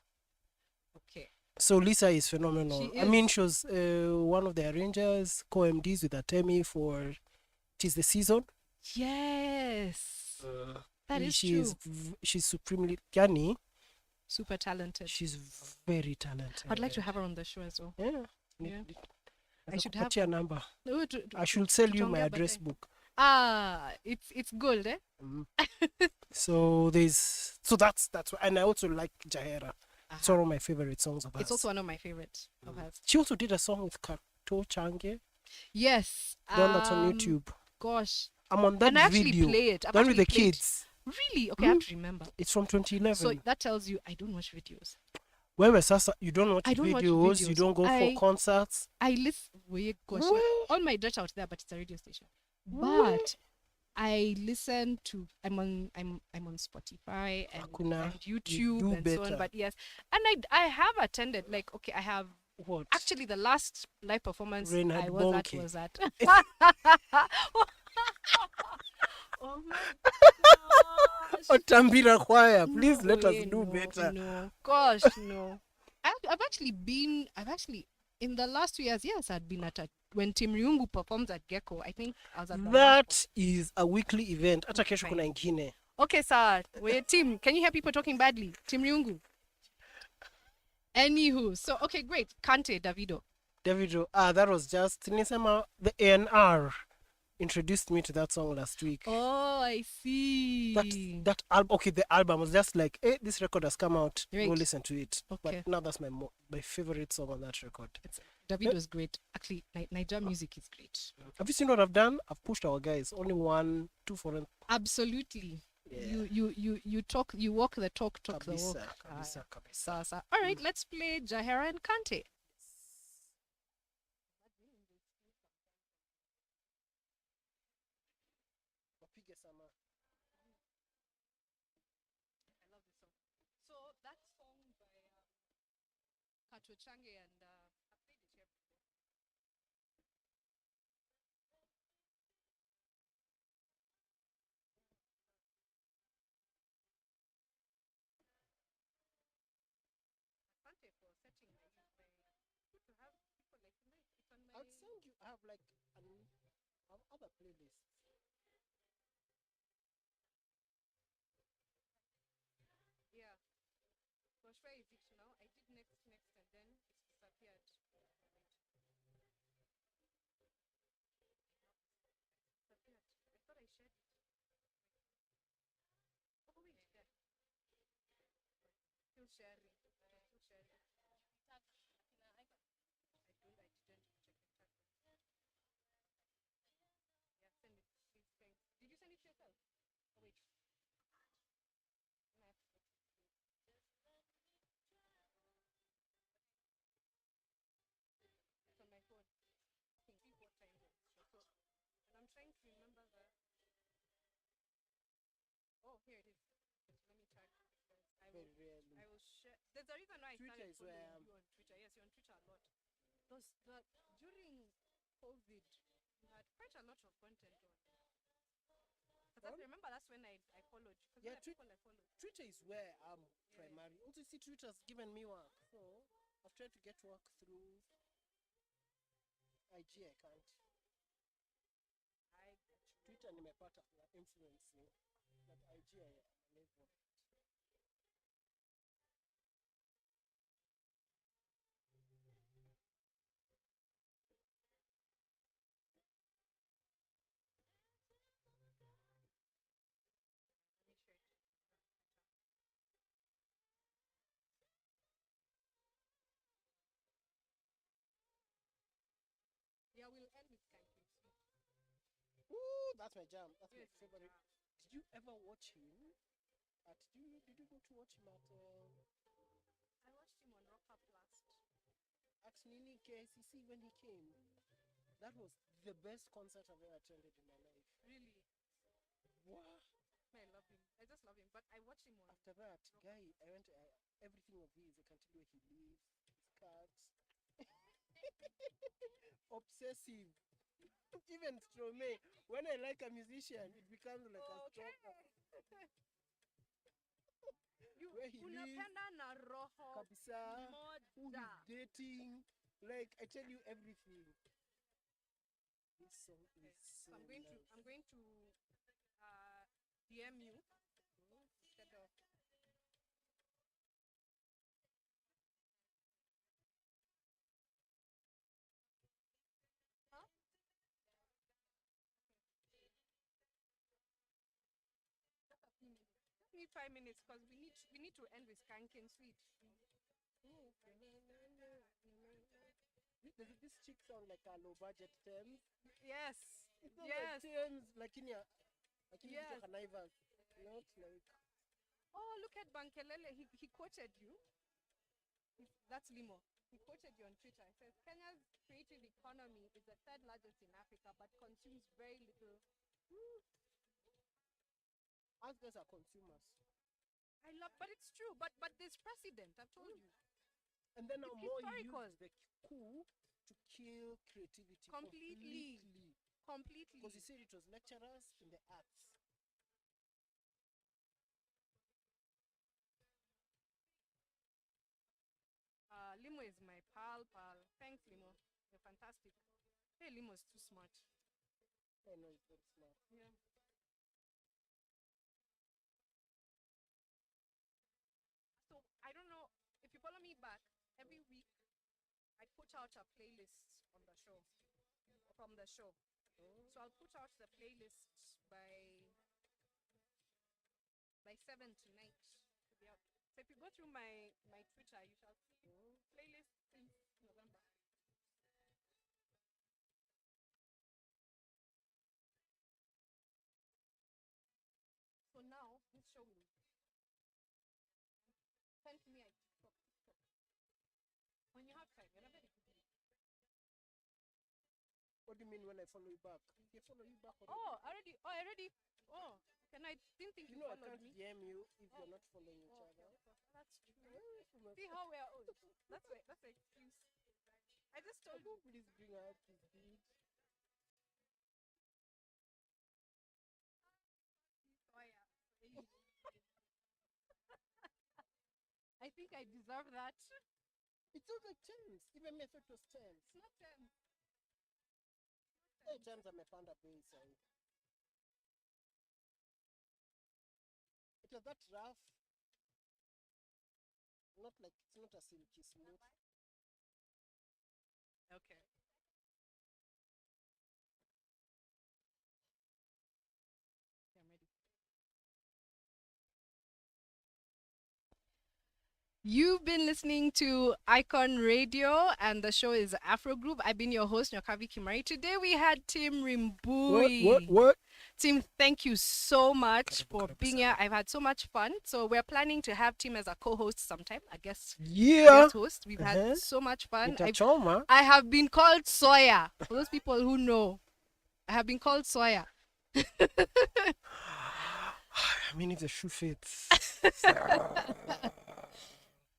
Okay. Lisa is phenomenal. She I mean, is. she was one of the arrangers, co-MDs with Atemi for "Tis the Season." Yes. That is She's true. she's supremely yani. Super talented. She's very talented. I'd like to have her on the show as well. Yeah. Yeah. I I should have your number. No, I should sell you my tutaongea address baadaye. book. It's gold, eh? So that's and I also like Jahera. It's one of my favorite songs of hers. It's also one of my favorites of hers. She also did a song with Kato Change. Yes. The one that's on YouTube. Gosh. I'm on that And I actually video. play it. Done with the kids. Really? Okay, I have to remember. It's from 2011. So that tells you I don't watch videos. Where Sasa, you don't watch I don't watch videos, you videos. don't go for concerts. I listen. Wait, gosh, Well. all my Dutch out there, but it's a radio station. Well. But I listen to. I'm on Spotify and Hakuna, you YouTube do and so on. better. But yes, and I have attended. Like, okay, I have What? actually the last live performance Reinhard I was Bonnke. at. Oh my gosh. Otambira Choir, please No, let us yeah, do no, better. No, gosh, no. I've actually in the last 2 years, yes, I'd been when Tim Riungu performs at Gecko. I think I was at the That is a weekly event. Hata kesho Fine. kuna ingine. Okay, sir. Wait, Tim, can you hear people talking badly? Tim Riungu. Anywho, so okay, great. Kante Davido. That was just Nisema, the ANR introduced me to that song last week. Oh, I see. That album, okay, the album was just like, hey, this record has come out. Right. Go listen to it. Okay. But now that's my favorite song on that record. Davido's great. Actually, Niger music is great. Have you seen what I've done? I've pushed our guys. Only 1, 2 foreign. Absolutely. Yeah. You walk the talk the walk. Kabisa. Sasa. All right, let's play Jahera and Kante. I love this song. So that song by Kato Change and I've played it here before. Kante for setting my good to have people like tonight. It's on my I'd send you. I have like other playlists. yeah. Gosh, where is it now? I did next and then it's disappeared. Disappeared. I thought I shared it. Oh wait, there. Still sharing. Okay, still sharing. I didn't check the tag. Yeah, send it. Please, thanks. Did you send it to yourself? Oh wait. Then I have to text it to you. It's on my phone. I can see what time it is. So, and I'm trying to remember the. Oh, here it is. Let me tag you guys. I will share. There's a reason why I Twitter started is where following you on Twitter. Yes, you're on Twitter a lot. During COVID, you had quite a lot of content on. Because remember that's when I followed you. Yeah, people I followed. Twitter is where I'm primary. Also, see, Twitter's given me work. So I've tried to get work through IG. I can't. Twitter nimepata influence. But IG I'm unable. Yeah, we'll end with Kanki. Ooh, that's my jam. That's my Yes, favorite. Did you ever watch him? Did you go to watch him at I watched him on Rock Up last. Nini KCC when he came? That was the best concert I've ever attended in my life. Really? Wow. I love him. I just love him. But I watched him on. After that, guy, I went everything of his. I can tell you where he lives, his cat. Obsessive. Even Stromae, when I like a musician, it becomes like a stalker. You Where he lives, unapenda na roho kabisa, who moja. he's dating, like I tell you everything. This song is so I'm going to DM you instead of huh? Just give me 5 minutes because we need to end with Skanking Sweet. This chick sound like a low budget terms. Yes. It's not Yes. like terms like in your Yes. Naivas. Not like Oh, look at Bankelele. He quoted you. That's Limo. He quoted you on Twitter. He says Kenya's creative economy is the third largest in Africa, but consumes very little. us guys are consumers. I love, but it's true. But there's precedent. I've told you. And then now It's more you historical. use the coup to kill creativity Completely. Completely. Because you said it was lecturers in the arts. Limo is my pal. Thanks, Limo. You're fantastic. Hey, Limo is too smart. I know it's very smart. Yeah. So I don't know if you follow me back. Every week, I put out a playlist on the show from the show. So I'll put out the playlist by 7 tonight. To be out. So if you go through my Twitter, you shall see playlist since November. So now this show will send me a TikTok. When you have time, you're a very good leader. What do you mean when I follow you back? They follow you back already. Oh, already. Oh, can I didn't think you I followed can't me. DM you if you're not following each Oh, other. okay. That's true. See how we are old. That's an excuse. I just told you. Please bring out this beat. I think I deserve that. It sounds like Thames. Even me, I thought it was Thames. It's not them. Hey, Thames, I'm a panda base. It was that rough. Not like, it's not a silky smooth. Okay. Okay, I'm ready. You've been listening to Icon Radio, and the show is Afro Group. I've been your host, Nyokabi Kimari. Today we had Tim Rimbui. What? Tim, thank you so much for being here. I've had so much fun. So we're planning to have Tim as a co-host sometime. I guess guest host. We've had so much fun. I have been called Soya. For those people who know, I have been called Soya. I mean, if the shoe fits.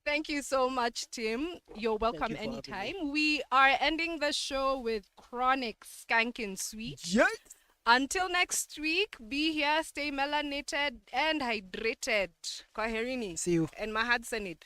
Thank you so much, Tim. You're welcome you for having anytime. We are ending the show with Chronic Skankin' Sweet. Yes. Until next week, be here, stay melanated and hydrated. Kwaherini. See you. And Mahad Sanid.